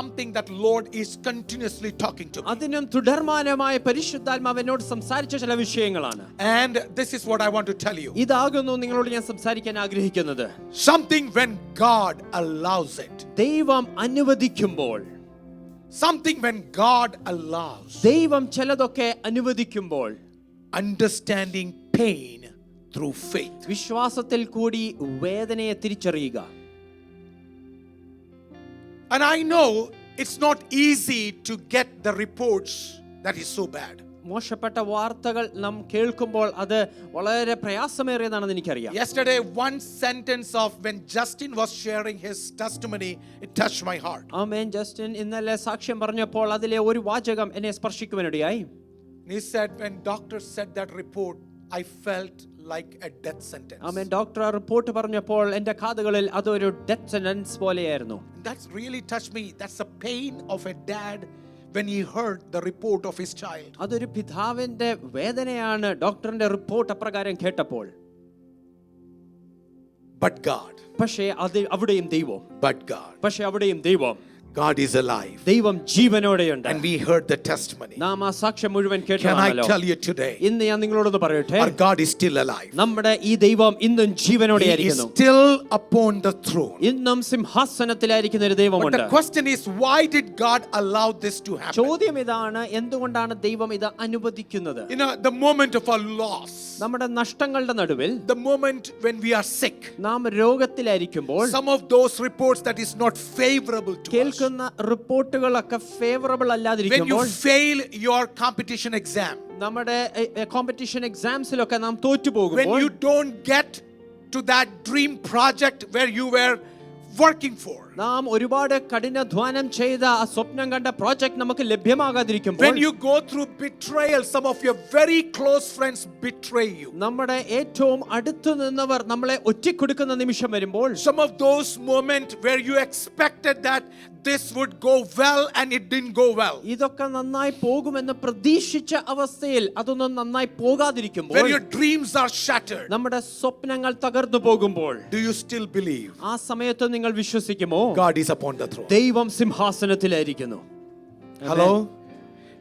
something that Lord is continuously talking to me. അതിനും തുടർമാനമായ പരിശുദ്ധാത്മാവ് എന്നോട് സംസാരിച്ച ചില വിഷയങ്ങളാണ്. And this is what I want to tell you. ഇതാകുന്നു നിങ്ങളോട് ഞാൻ സംസാരിക്കാൻ ആഗ്രഹിക്കുന്നത്. Something when God allows it. ദൈവം അനുവദിക്കുമ്പോൾ. Something when God allows. ദൈവം ചിലതൊക്കെ അനുവദിക്കുമ്പോൾ. Understanding pain through faith. വിശ്വാസത്തിൽ കൂടി വേദനയെ തിരിച്ചറിയുക. And I know it's not easy to get the reports that is so bad. മോശപ്പെട്ട വാർത്തകൾ നാം കേൾക്കുമ്പോൾ അത് വളരെ പ്രയാസമേറിയതാണെന്ന് എനിക്കറിയാം. Yesterday one sentence of when Justin was sharing his testimony, it touched my heart. Amen. Justin ഇന്നലെ സാക്ഷ്യം പറഞ്ഞപ്പോൾ അതിലെ ഒരു വാചകം എന്നെ സ്പർശിക്കുവാനിടയായി. He said when doctor said that report, I felt like a death sentence. Amen. Doctor report പറഞ്ഞപ്പോൾ എൻ്റെ കാതുകളിൽ അതൊരു ഡെത്ത് സെന്റൻസ് പോലെയായിരുന്നു. That's really touched me. That's the pain of a dad when he heard the report of his child. അതൊരു പിതാവിന്റെ വേദനയാണ് ഡോക്ടറിന്റെ report അപ്രകാരം കേട്ടപ്പോൾ. But God. പക്ഷേ അത് അവിടെയും ദൈവം. But God. പക്ഷേ അവിടെയും ദൈവം. God is alive. ദൈവം ജീവനോടെയുണ്ട്. And we heard the testimony. നാം ആ സാക്ഷ്യം മുഴുവൻ Can I കേട്ടതാണല്ലോ. tell you today? ഇന്ന് ഞാൻ നിങ്ങളോടൊന്ന് പറയട്ടെ. Our God is still alive. നമ്മുടെ ഈ ദൈവം ഇന്നും He is ജീവനോടെയായിരിക്കുന്നു. still upon the throne. ഇന്നും സിംഹാസനത്തിലായിരിക്കുന്ന ഒരു But ദൈവമുണ്ട്. the question is, why did God allow this to happen? ചോദ്യം ഇതാണ്, എന്തുകൊണ്ടാണ് ദൈവം ഇത് അനുവദിക്കുന്നത്? You know, the moment of our loss, നമ്മുടെ നഷ്ടങ്ങളുടെ നടുവിൽ, the moment when we are sick, നാം രോഗത്തിലായിരിക്കുമ്പോൾ, some of those reports that is not favorable to us. കേൾക്കുന്ന റിപ്പോർട്ടുകളൊക്കെ ഫേവറബിൾ When you അല്ലാതിരിക്കുമ്പോൾ, fail your competition exam, നമ്മുടെ കോമ്പറ്റീഷൻ എക്സാംസിലൊക്കെ നാം തോറ്റു when പോകുമ്പോൾ, you don't get to that dream project where you were working for, നാം ഒരുപാട് കഠിനാധ്വാനം ചെയ്ത ആ സ്വപ്നം കണ്ട പ്രോജക്റ്റ് നമുക്ക് ലഭ്യമാകാതിരിക്കുമ്പോൾ, when you go through betrayal, some of your very close friends betray you. നമ്മുടെ ഏറ്റവും അടുത്തു നിന്നവർ നമ്മളെ ഒറ്റിക്കൊടുക്കുന്ന നിമിഷം വരുമ്പോൾ, Some of those moments where you expected that this would go well and it didn't go well. ഇതൊക്കെ നന്നായി പോകുമെന്ന് പ്രതീക്ഷിച്ച അവസ്ഥയിൽ അതൊന്നും നന്നായി പോകാതിരിക്കുമ്പോൾ, Where your dreams are shattered. നമ്മുടെ സ്വപ്നങ്ങൾ തകർന്നു പോകുമ്പോൾ, Do you still believe ആ സമയത്ത് നിങ്ങൾ വിശ്വസിക്കുമോ God is upon the throne? ദൈവം സിംഹാസനത്തിലായിരിക്കുന്നു? Hello?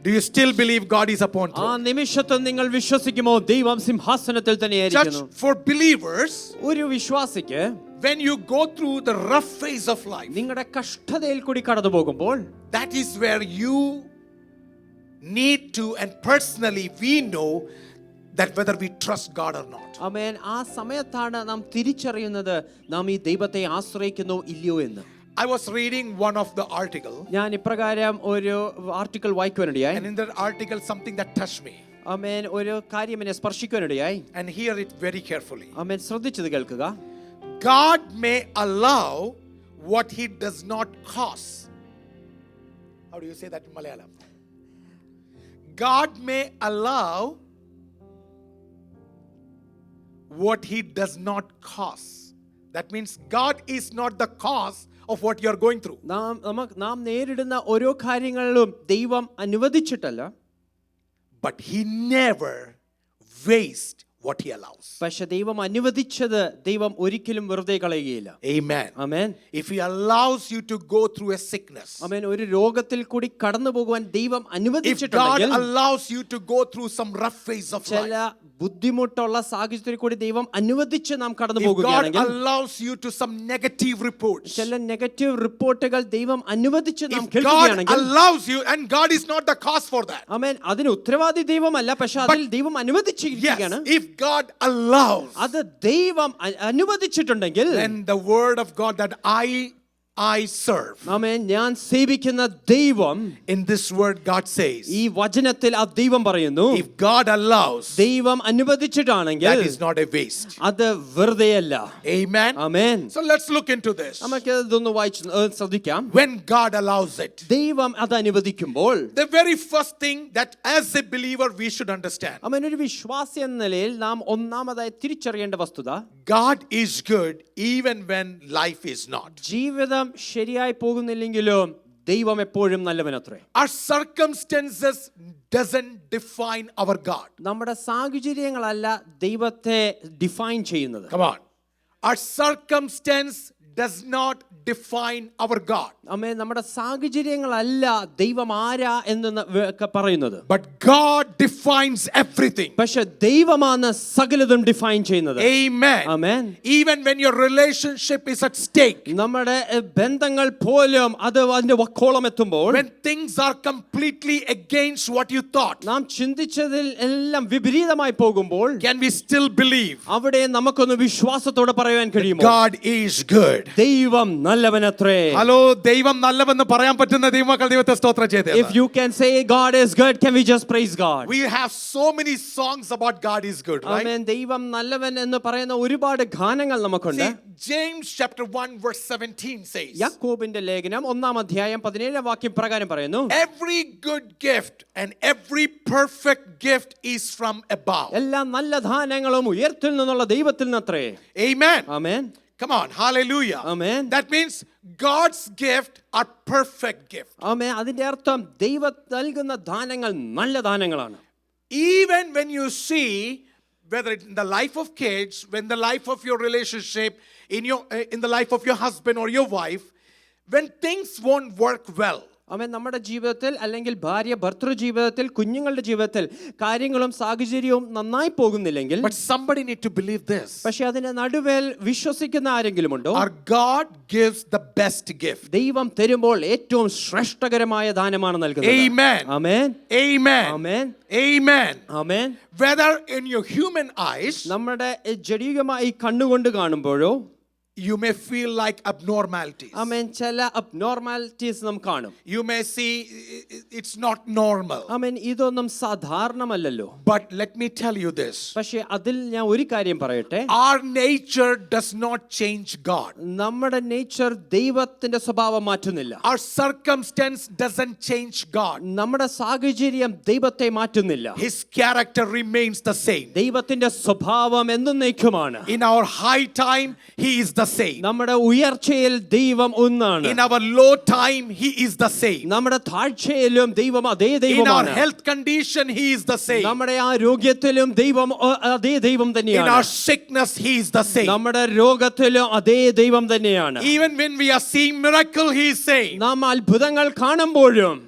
Do you still believe God is upon the ആ throne? നിമിഷത്തിൽ നിങ്ങൾ വിശ്വസിക്കുമോ ദൈവം സിംഹാസനത്തിൽ Church, തന്നെയായിരിക്കുന്നു? for believers, ഒരു വിശ്വാസിക്ക് when you go through the rough phase of life, നിങ്ങളുടെ കഷ്ടതയിൽ കൂടി കടന്നു പോകുമ്പോൾ, that is where you need to, and personally we know that whether we trust God or not. ആമേൻ. ആ സമയത്താണ് നാം തിരിച്ചറിയുന്നത് നാം ഈ ദൈവത്തെ ആശ്രയിക്കുന്നോ ഇല്ലയോ എന്ന്. I was reading one of the article, ഞാൻ ഇപ്രകാരം ഒരു ആർട്ടിക്കിൾ വായിക്കുവാനിടയായി. and in that article something that touched me, ആമേൻ. ഒരു കാര്യം എന്നെ സ്പർശിക്കുവാനിടയായി. and hear it very carefully. ആമേൻ. ശ്രദ്ധിച്ചത് കേൾക്കുക. God may allow what he does not cause. How do you say that in Malayalam? God may allow what he does not cause. That means God is not the cause of what you are going through. നാം നേരിടുന്ന ഓരോ കാര്യങ്ങളിലും ദൈവം അനുവദിച്ചിട്ടല്ല, But he never wastes what he allows. പക്ഷെ ദൈവം അനുവദിച്ചത് ദൈവം ഒരിക്കലും വെറുതെ കളയുകയില്ല. Amen. Amen. If he allows you to go through a sickness, ആമേൻ. ഒരു രോഗത്തിൽ കൂടി കടന്നു പോകുവാൻ ദൈവം if God അനുവദിച്ചിട്ടുണ്ടെങ്കിൽ, allows you to go through some rough phase of ചില life, ബുദ്ധിമുട്ടുള്ള സാഹചര്യത്തിൽ കൂടി ദൈവം അനുവദിച്ച് നാം കടന്നു if God പോകുകയാണെങ്കിൽ, allows you to some negative reports, ചില നെഗറ്റീവ് റിപ്പോർട്ടുകൾ ദൈവം അനുവദിച്ച് നാം if God കേൾക്കുകയാണെങ്കിൽ, allows you, and God is not the cause for that. ആമേൻ, അതിന് ഉത്തരവാദി ദൈവമല്ല, പക്ഷെ അതിൽ ദൈവം Yes, അനുവദിച്ചിരിക്കുകയാണ്. if God allows, അത് ദൈവം അനുവദിച്ചിട്ടുണ്ടെങ്കിൽ, then the word of God that I serve, ആമേൻ, ഞാൻ സേവിക്കുന്ന ദൈവം, in this word God says, ഈ വചനത്തിൽ ആ ദൈവം പറയുന്നു, if God allows, ദൈവം അനുവദിച്ചിട്ടാണെങ്കിൽ that is not a waste. അത് വെറുതെയല്ല. Amen. Amen. So let's look into this. നമുക്ക് ഇതൊന്ന് വായിച്ച് ശ്രദ്ധിക്കാം. When God allows it, ദൈവം അത് അനുവദിക്കുമ്പോൾ, the very first thing that as a believer we should understand, ആമേൻ, ഒരു വിശ്വാസി എന്ന നിലയിൽ നാം ഒന്നാമതായി തിരിച്ചറിയേണ്ട വസ്തുത, God is good even when life is not. ജീവിതം ശരിയായി പോകുന്നില്ലെങ്കിലും ദൈവം എപ്പോഴും നല്ലവനത്രേ. Our circumstances doesn't define our God. നമ്മുടെ സാഹചര്യങ്ങളല്ല ദൈവത്തെ ഡിഫൈൻ ചെയ്യുന്നത്. Come on. Our circumstance does not define our God. ആമേൻ. നമ്മുടെ സാഹചര്യങ്ങളല്ല ദൈവം ആരാ എന്ന് പറയുന്നത്. But God defines everything. പക്ഷെ ദൈവമാണ് സകലതും ഡിഫൈൻ ചെയ്യുന്നത്. Amen. Amen. Even when your relationship is at stake. നമ്മുടെ ബന്ധങ്ങൾ പോലും അത് അതിന്റെ വക്കോളം എത്തുമ്പോൾ, When things are completely against what you thought. നാം ചിന്തിച്ചതിൽ എല്ലാം വിപരീതമായി പോകുമ്പോൾ, Can we still believe? അവിടെ നമുക്കൊന്ന് വിശ്വാസത്തോടെ പറയാൻ കഴിയുമോ? God is good. ദൈവം നല്ലവനത്രേ. ഹലോ, ദൈവം നല്ലവെന്ന് പറയാൻ പറ്റുന്ന ദൈവമക്കൾ ദൈവത്തെ സ്തോത്രം ചെയ്തേ. If you can say God is good, can we just praise God? We have so many songs about God is good, right? ആമേൻ. ദൈവം നല്ലവൻ എന്ന് പറയുന്ന ഒരുപാട് ഗാനങ്ങൾ നമുക്കുണ്ട്. See, James chapter 1 verse 17 says, യാക്കോബിന്റെ ലേഖനം 1:17 പ്രകാരം പറയുന്നു, every good gift and every perfect gift is from above. എല്ലാ നല്ല ദാനങ്ങളും ഉയർത്തിൽ നിന്നുള്ള ദൈവത്തിൽ നിന്നത്രേ. Amen. Amen. Come on, hallelujah. Amen. That means God's gift are perfect gift. ആമേൻ. അതിന്റെ അർത്ഥം ദൈവം നൽകുന്ന ദാനങ്ങൾ നല്ല ദാനങ്ങളാണ്. Even when you see, whether in the life of kids, when the life of your relationship, in the life of your husband or your wife, when things won't work well. ആമേൻ. നമ്മുടെ ജീവിതത്തിൽ അല്ലെങ്കിൽ ഭാര്യ ഭർത്തൃ ജീവിതത്തിൽ കുഞ്ഞുങ്ങളുടെ ജീവിതത്തിൽ കാര്യങ്ങളും സാഹചര്യവും നന്നായി പോകുന്നില്ലെങ്കിൽ, But somebody need to believe this. പക്ഷെ അതിന്റെ നടുവിൽ വിശ്വസിക്കുന്ന ആരെങ്കിലും ഉണ്ടോ? Our God gives the best gift. ദൈവം തരുമ്പോൾ ഏറ്റവും ശ്രേഷ്ഠകരമായ ദാനമാണ് നൽകുന്നത്. Amen. Amen. Amen. Amen. Amen. Amen. Whether in your human eyes, നമ്മുടെ ജഡീകമായി കണ്ണുകൊണ്ട് കാണുമ്പോഴോ, you may feel like abnormalities. ആമേൻ, ചില അബ്നോർമാലിറ്റീസ് നാം കാണും. You may see it's not normal. ആമേൻ, ഇതൊന്നും സാധാരണമല്ലല്ലോ. But let me tell you this. പക്ഷേ അതിൽ ഞാൻ ഒരു കാര്യം പറയട്ടെ. Our nature does not change God. നമ്മുടെ നേച്ചർ ദൈവത്തിന്റെ സ്വഭാവം മാറ്റുന്നില്ല. Our circumstance doesn't change God. നമ്മുടെ സാഹചര്യം ദൈവത്തെ മാറ്റുന്നില്ല. His character remains the same. ദൈവത്തിന്റെ സ്വഭാവം എന്നേക്കുമാണ്. In our high time, He is the same. നമ്മുടെ ഉയർച്ചയിൽ ദൈവം ഒന്നാണ്. In our low time, He is the same. നമ്മുടെ താഴ്ചയിലും ദൈവം അതേ In our ദൈവമാണ്. health condition, He is the same. നമ്മുടെ ആരോഗ്യത്തിലും ദൈവം അതേ ദൈവം In തന്നെയാണ്. our sickness, He is the same. നമ്മുടെ രോഗത്തിലും അതേ ദൈവം തന്നെയാണ്. Even when we are seeing miracle, He is saying, നാം അത്ഭുതങ്ങൾ കാണുമ്പോഴും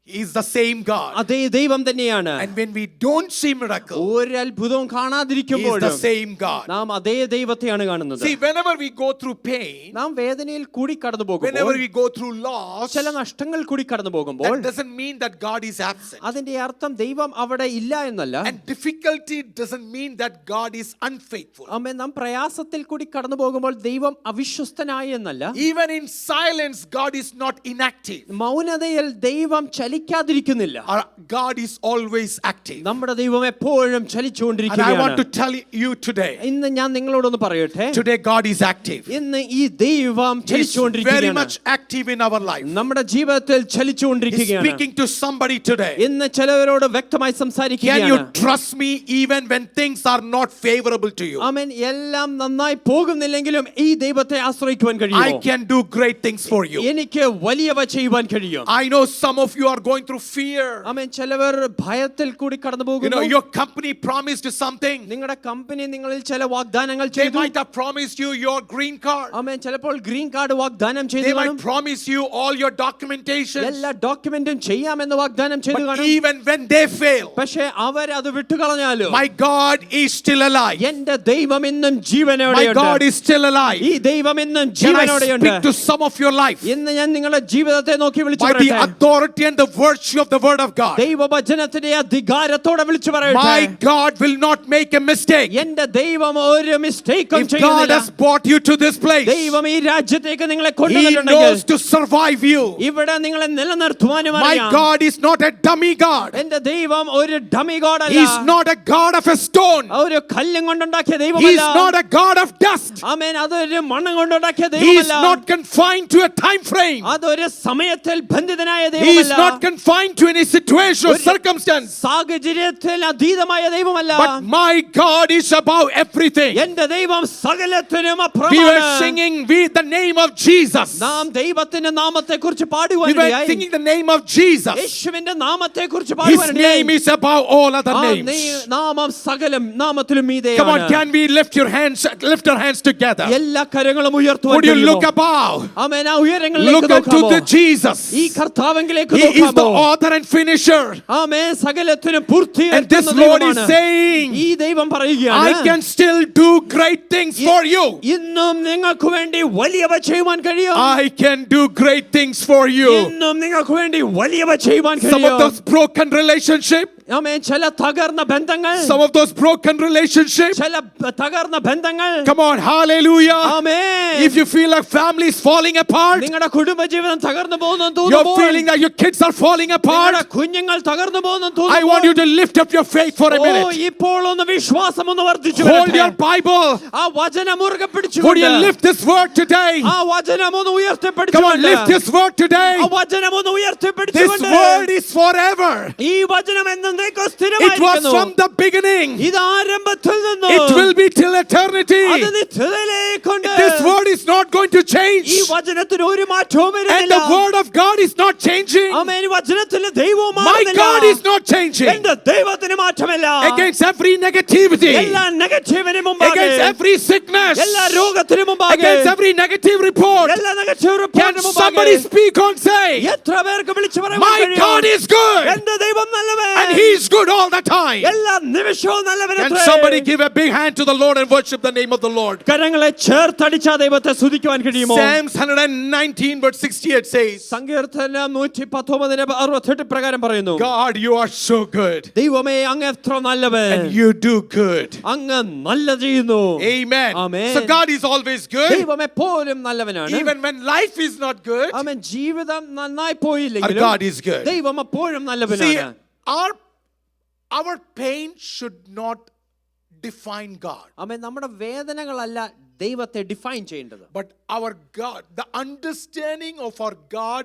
He is the same God. അതേ ദൈവം തന്നെയാണ്. And when we don't see miracle, ഒരു അത്ഭുതവും He is കാണാതിരിക്കുമ്പോഴും the same God. നാം അതേ ദൈവത്തെയാണ് കാണുന്നത്. See, whenever we go through pain, നാം വേദനയിൽ കൂടി കടന്നു whenever പോകുമ്പോൾ, we go through loss, ചില നഷ്ടങ്ങൾ കൂടി കടന്നു പോകുമ്പോൾ, that doesn't mean that God is absent. അതിന്റെ അർത്ഥം ദൈവം അവിടെ ഇല്ല എന്നല്ല. And difficulty doesn't mean that God is unfaithful. ആമേൻ. നാം പ്രയാസത്തിൽ കൂടി കടന്നു പോകുമ്പോൾ ദൈവം അവിശ്വസ്തനായി എന്നല്ല. Even in silence, God is not inactive. മൗനതയിൽ ദൈവം ചലിക്കാതിരിക്കുന്നില്ല. Our God is always active. നമ്മുടെ ദൈവം എപ്പോഴും And I want to ചലിച്ചുകൊണ്ടിരിക്കുകയാണ്. tell you today, ഇന്ന് ഞാൻ നിങ്ങളോടൊന്ന് പറയട്ടെ, today God is active. ഇന്ന് ഈ ദൈവം He is very ചലിച്ചുകൊണ്ടിരിക്കുകയാണ്. much active in our life. നമ്മുടെ ജീവിതത്തിൽ He's ചലിച്ചുകൊണ്ടിരിക്കുകയാണ്. speaking to somebody today. ഇന്ന് ചിലവരോട് വ്യക്തമായി Can you സംസാരിക്കുകയാണ്. trust me even when things are not favorable to you? ആമേൻ. എല്ലാം നന്നായി പോകുന്നില്ലെങ്കിലും ഈ ദൈവത്തെ ആശ്രയിക്കുവാൻ I കഴിയുമോ? can do great things for you. എനിക്ക് വലിയവ ചെയ്യുവാൻ കഴിയും. I know some of you are going through fear. ആമേൻ. ചിലവർ ഭയത്തിൽ കൂടി കടന്നു You know, പോകുന്നു. your company promised you something. നിങ്ങളുടെ കമ്പനി നിങ്ങളിൽ ചില വാഗ്ദാനങ്ങൾ They ചെയ്തു. might have promised you your green card. ആമേൻ. ചിലപ്പോൾ ഗ്രീൻ കാർഡ് വാഗ്ദാനം ചെയ്തു They കാണും. might promise you all your documentation. എല്ലാ ഡോക്യുമെന്റും ചെയ്യാമെന്ന് വാഗ്ദാനം ചെയ്തു But കാണും. even when they fail, പക്ഷേ അവർ അത് വിട്ടുകളഞ്ഞാലും my God is still alive. എന്റെ ദൈവം ഇന്നും My God ജീവനോടെയുണ്ട്. is still alive. ഈ ദൈവം ഇന്നും Can I ജീവനോടെയുണ്ട്. speak to some of your life ഇന്ന് ഞാൻ നിങ്ങളുടെ ജീവിതത്തെ നോക്കി വിളിച്ചു by the പറയട്ടെ. authority and the virtue of the word of God? ദൈവവചനത്തിന്റെ അധികാരത്തോടെ വിളിച്ചു My പറയട്ടെ. God will not make a mistake. എന്റെ ദൈവം ഒരു മിസ്റ്റേക്കും If God ചെയ്യുന്നില്ല. has brought you to this place, ദൈവം ഈ രാജ്യത്തേക്ക് നിങ്ങളെ He കൊണ്ടുവന്നിട്ടുണ്ടെങ്കിൽ knows to survive you. ഇവിടെ നിങ്ങളെ നിലനിർത്തുവാനും My അറിയാം. God is not a dummy God. എന്റെ ദൈവം ഒരു dummy ഗോഡല്ല. He is not a God of a stone. ഒരു കല്ലും കൊണ്ടുണ്ടാക്കിയ He is ദൈവമല്ല. not a God of dust. ആമേൻ. അതൊരു മണ്ണം കൊണ്ടുണ്ടാക്കിയ He is ദൈവമല്ല. not confined to a time frame. അതൊരു സമയത്തിൽ ബന്ധിതനായ He is ദൈവമല്ല. not confined to any situation or circumstance. സാഹചര്യത്തിൽ അതീതമായ ദൈവമല്ല. But my God is above everything. എന്റെ ദൈവം സകലത്തിനും We were അപ്പുറമാണ്. singing, the name name of Jesus. നാം ദൈവത്തിന്റെ നാമത്തെക്കുറിച്ച് We were പാടുവാനിടയായി. singing the name of Jesus. യേശുവിന്റെ നാമത്തെക്കുറിച്ച് His പാടുവാനിടയായി. name is above all other names. നാമം സകലം നാമത്തിലും Come on, മീതെയാണ്. can we lift our hands together? എല്ലാ കരങ്ങളും ഉയർത്തുവാൻ Would you കഴിയുമോ? look above? ആമേൻ. ആ ഉയരങ്ങളിലേക്ക് Look unto നോക്കാമോ? the Jesus. ഈ കർത്താവെങ്കിലേക്ക് He is the നോക്കാമോ? author and finisher. ആമേൻ. സകലത്തിനും And this പൂർത്തിയാക്കുന്ന Lord is ദൈവമാണ്. saying, ഈ ദൈവം പറയുകയാണ്, I can still do great things for you. ഇന്നും നിങ്ങൾക്ക് വേണ്ടി വലിയവ ചെയ്യുവാൻ കഴിയും. I can do great things for you. ഇന്നും നിങ്ങൾക്ക് വേണ്ടി വലിയവ ചെയ്യുവാൻ Some of കഴിയും. those broken relationships, ആമേൻ. ചില തകർന്ന ബന്ധങ്ങൾ, some of those broken relationships. ചില തകർന്ന ബന്ധങ്ങൾ. Come on, hallelujah. Amen. If you feel like family is falling apart, നിങ്ങളുടെ കുടുംബജീവിതം തകർന്നു പോകുന്നു you're തോന്നുമ്പോൾ, feeling that your kids are falling apart, നിങ്ങളുടെ കുഞ്ഞുങ്ങൾ തകർന്നു പോകുന്നു I want you തോന്നുമ്പോൾ, to lift up your faith for a minute. ഇപ്പോൾ ഒന്ന് വിശ്വാസം ഒന്ന് വർദ്ധിച്ചു Hold വരട്ടെ. your Bible. ആ വചനം മുറുകെ Would പിടിച്ചുകൊണ്ട് you lift this word today? ആ വചനം ഒന്ന് Come on, ഉയർത്തിപ്പിടിച്ചുകൊണ്ട്, lift this word today. ആ വചനം ഒന്ന് This ഉയർത്തിപ്പിടിച്ചുകൊണ്ട്, word is forever. ഈ വചനം എന്നേക്കും It was സ്ഥിരമായിരിക്കുന്നു. from the beginning. ഇത് ആരംഭത്തിൽ നിന്നു It will be till eternity. അത് നിത്യതയിലേക്കുണ്ട്. This word is not going to change. ഈ വചനത്തിന് ഒരു മാറ്റവും And വരുന്നില്ല. the word of God is not changing. ആമേൻ. വചനത്തിലെ ദൈവവും My മാറുന്നില്ല. God is not changing. എന്റെ ദൈവത്തിന് മാറ്റമില്ല. Against every negativity, എല്ലാ നെഗറ്റീവിനും മുമ്പാകെ, against every sickness, എല്ലാ രോഗത്തിനും മുമ്പാകെ, against every negative report, എല്ലാ നെഗറ്റീവ് can റിപ്പോർട്ടിനും somebody മുമ്പാകെ, speak on say, എത്ര പേർക്ക് വിളിച്ചു പറയാൻ my God is good എന്റെ ദൈവം നല്ലവൻ, and He is good all the time? എല്ലാ നിമിഷവും നല്ലവൻ. Can somebody give a big hand to the Lord and worship the name of the Lord? കരങ്ങളെ ചേർത്തടിച്ച ദൈവത്തെ സ്തുതിക്കുവാൻ കഴിയുമോ? Psalms 119 verse 68 says, സങ്കീർത്തനം 119:68 പ്രകാരം പറയുന്നു, God, you are so good ദൈവമേ അങ്ങ് എത്ര നല്ലവൻ, and you do good. അങ്ങ് നല്ലത് ചെയ്യുന്നു. Amen. Amen. So God is always good. ദൈവം എപ്പോഴും നല്ലവനാണ്. Even when life is not good, ആമേൻ. ജീവിതം നന്നായി our പോയില്ലെങ്കിലും God is good. ദൈവം എപ്പോഴും See, നല്ലവനാണ്. our pain should not define God, ആമേൻ. നമ്മുടെ വേദനകളല്ല ദൈവത്തെ ഡിഫൈൻ ചെയ്യേണ്ടത്. but our God, the understanding of our God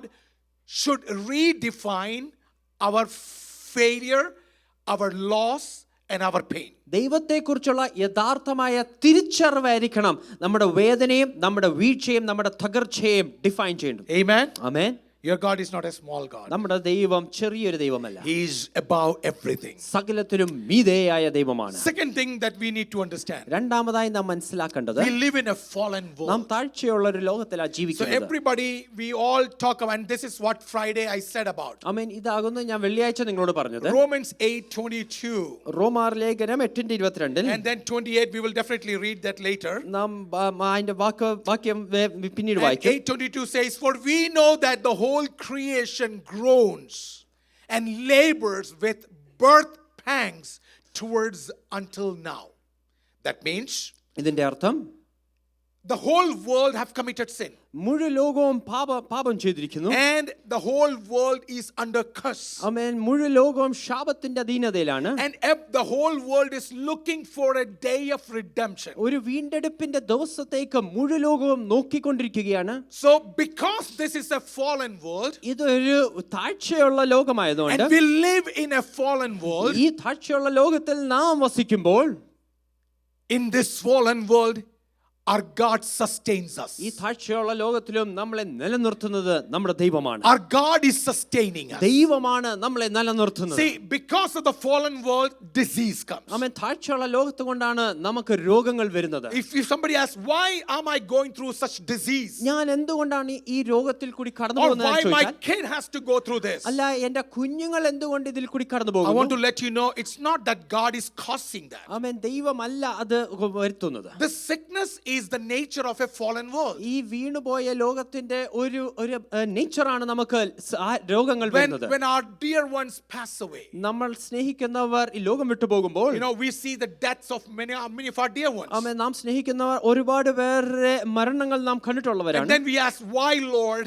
should redefine our failure, our loss, and our pain. ദൈവത്തെക്കുറിച്ചുള്ള യഥാർത്ഥമായ തിരിച്ചറിവായിരിക്കണം നമ്മുടെ വേദനയും നമ്മുടെ വീഴ്ചയും നമ്മുടെ തകർച്ചയും ഡിഫൈൻ ചെയ്യേണ്ടത്. Amen. Amen. Your God is not a small God. നമ്മുടെ ദൈവം ചെറിയൊരു ദൈവമല്ല. He is above everything. സകലത്തിനും മീതെയായ ദൈവമാണ്. Second thing that we need to understand, രണ്ടാമതായി നാം മനസ്സിലാക്കേണ്ടത്, we live in a fallen നാം world. താഴ്ചയുള്ള ഒരു ലോകത്തിലാണ് So ജീവിക്കുന്നത്. everybody, we all talk about, and this is what Friday I said about. ആമേൻ. ഇതാകുന്നു ഞാൻ വെള്ളിയാഴ്ച നിങ്ങളോട് പറഞ്ഞത്. Romans 8:22. റോമാർ ലേഖനം 8:22 And then 28, we will definitely read that later. നാം അതിന്റെ വാക്യം പിന്നീട് And വായിക്കും. 8:22 says, for we know that the whole creation groans and labors with birth pangs towards until now. That means ഇതിന്റെ അർത്ഥം, the whole world have committed sin. മുഴു ലോകവും പാപം ചെയ്തിരിക്കുന്നു. And the whole world is under curse. ആമേൻ. മുഴു ലോകവും ശാപത്തിന്റെ അധീനതയിലാണ്. And the whole world is looking for a day of redemption. ഒരു വീണ്ടെടുപ്പിന്റെ ദിവസത്തേക്ക് മുഴു ലോകവും നോക്കിക്കൊണ്ടിരിക്കുകയാണ്. So because this is a fallen world, ഇതൊരു താഴ്ചയുള്ള ലോകമായതുകൊണ്ട്, and we live in a fallen world, ഈ താഴ്ചയുള്ള ലോകത്തിൽ നാം വസിക്കുമ്പോൾ, in this fallen world, our God sustains us. ഈ താഴ്ചയുള്ള ലോകത്തിലും നമ്മളെ നിലനിർത്തുന്നത് നമ്മുടെ ദൈവമാണ്. Our God is sustaining us. ദൈവമാണ് നമ്മളെ നിലനിർത്തുന്നത്. See, because of the fallen world, disease comes. ആമേൻ. താഴ്ചയുള്ള ലോകത്ത് കൊണ്ടാണ് നമുക്ക് രോഗങ്ങൾ വരുന്നത്. If somebody asks, why am I going through such disease? ഞാൻ എന്തുകൊണ്ടാണ് ഈ രോഗത്തിൽ കൂടി കടന്നു Or പോകുന്നത് why എന്ന് my ചോദിച്ചാൽ, kid has to go through this? അല്ല എന്റെ കുഞ്ഞുങ്ങൾ എന്തുകൊണ്ട് ഇതിൽ കൂടി കടന്നു I want പോകുന്നു? to let you know, it's not that God is causing that. ആമേൻ. ദൈവമല്ല അത് വരുത്തുന്നത്. The sickness is the nature of a fallen world. ഈ വീണുപോയ ലോകത്തിന്റെ ഒരു നേച്ചറാണ് നമുക്ക് രോഗങ്ങൾ വരുന്നത്. When our dear ones pass away, നമ്മൾ സ്നേഹിക്കുന്നവർ ഈ ലോകം വിട്ടു പോകുമ്പോൾ, we see the deaths of many of our dear ones. ആമേൻ. നാം സ്നേഹിക്കുന്നവർ ഒരുപാട് പേരുടെ മരണങ്ങൾ നാം And കണ്ടിട്ടുള്ളവരാണ്. then we ask, why, Lord?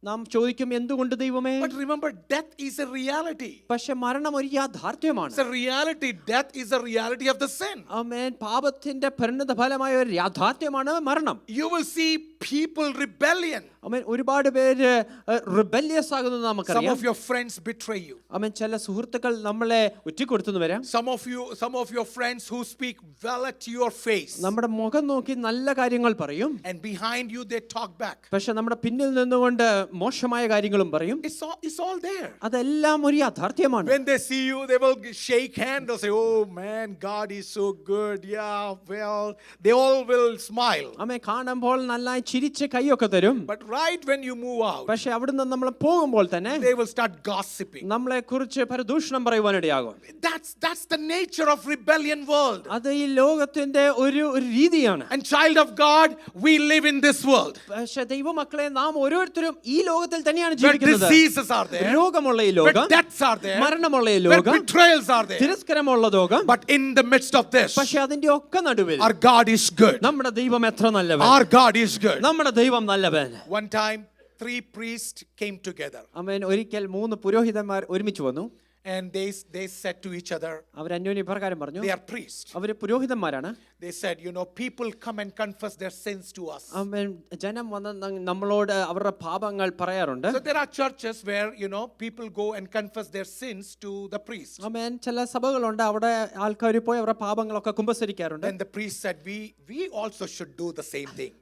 നാം ചോദിക്കും, എന്തുകൊണ്ട് ദൈവമേ? But remember, death is a reality. പക്ഷെ മരണം ഒരു യാഥാർത്ഥ്യമാണ്. It's a reality. Death is a reality of the sin. ആമേൻ. പാപത്തിന്റെ പരിണത ഫലമായ ഒരു യാഥാർത്ഥ്യമാണ് മരണം. You will see people rebellion. ആമേൻ ഒരുപാട് പേര് റിബല്യസ് ആകുന്നത് Some നമുക്കറിയാം. of your friends betray you. ആമേൻ ചില സുഹൃത്തുക്കൾ നമ്മളെ ഒറ്റിക്കൊടുത്തു വരാം. Some of your friends who speak well at your face. നമ്മുടെ മുഖം നോക്കി നല്ല കാര്യങ്ങൾ പറയും. And behind you they talk back. പക്ഷെ നമ്മുടെ പിന്നിൽ നിന്നുകൊണ്ട് മോശമായ കാര്യങ്ങളും പറയും. It's all there. അതെല്ലാം ഒരു യാഥാർത്ഥ്യമാണ്. When they see you, they will shake hands. They'll say, "Oh man, God is so good." Yeah, well, they all will smile. ആമേൻ കാണുമ്പോൾ നന്നായി ചിരിച്ച് കൈയൊക്കെ തരും. But right when you move out, പക്ഷെ അവിടുന്ന് നമ്മൾ പോകുമ്പോൾ തന്നെ they will start gossiping. നമ്മളെ കുറിച്ച് പരദൂഷണം പറയുവാനിടയാകും. That's the nature of rebellion world. അത് ഈ ലോകത്തിന്റെ ഒരു രീതിയാണ്. And child of God, we live in this world. പക്ഷെ ദൈവമക്കളെ നാം ഓരോരുത്തരും ഈ ലോകത്തിൽ തന്നെയാണ് Where ജീവിക്കുന്നത്. diseases are there, രോഗമുള്ള ഈ where ലോകം, deaths are there, മരണമുള്ള ഈ where ലോകം, betrayals are there. തിരസ്കരമുള്ള ലോകം. But in the midst of this, പക്ഷെ അതിന്റെ ഒക്കെ നടുവിൽ our God is good. നമ്മുടെ ദൈവം എത്ര നല്ലവൻ. Our God is good. നമ്മുടെ ദൈവം നല്ലവൻ. One time, 3 priests came together. ആമേൻ ഒരിക്കൽ 3 പുരോഹിതന്മാർ ഒരുമിച്ച് വന്നു. And they said to each other, അവർ അന്യോന്യം ഇപ്രകാരം പറഞ്ഞു. they are priests. Our പുരോഹിതന്മാരാണ്. They said, people come and confess their sins to us. ആമേൻ ജനം വന്ന് നമ്മളോട് അവരുടെ പാപങ്ങൾ പറയാറുണ്ട്. So there are churches where, people go and confess their sins to the priest. ആമേൻ ചില സഭകളുണ്ട് അവിടെ ആൾക്കാർ പോയി അവരുടെ പാപങ്ങളൊക്കെ കുമ്പസരിക്കാറുണ്ട്. And the priest said, we also should do the same thing.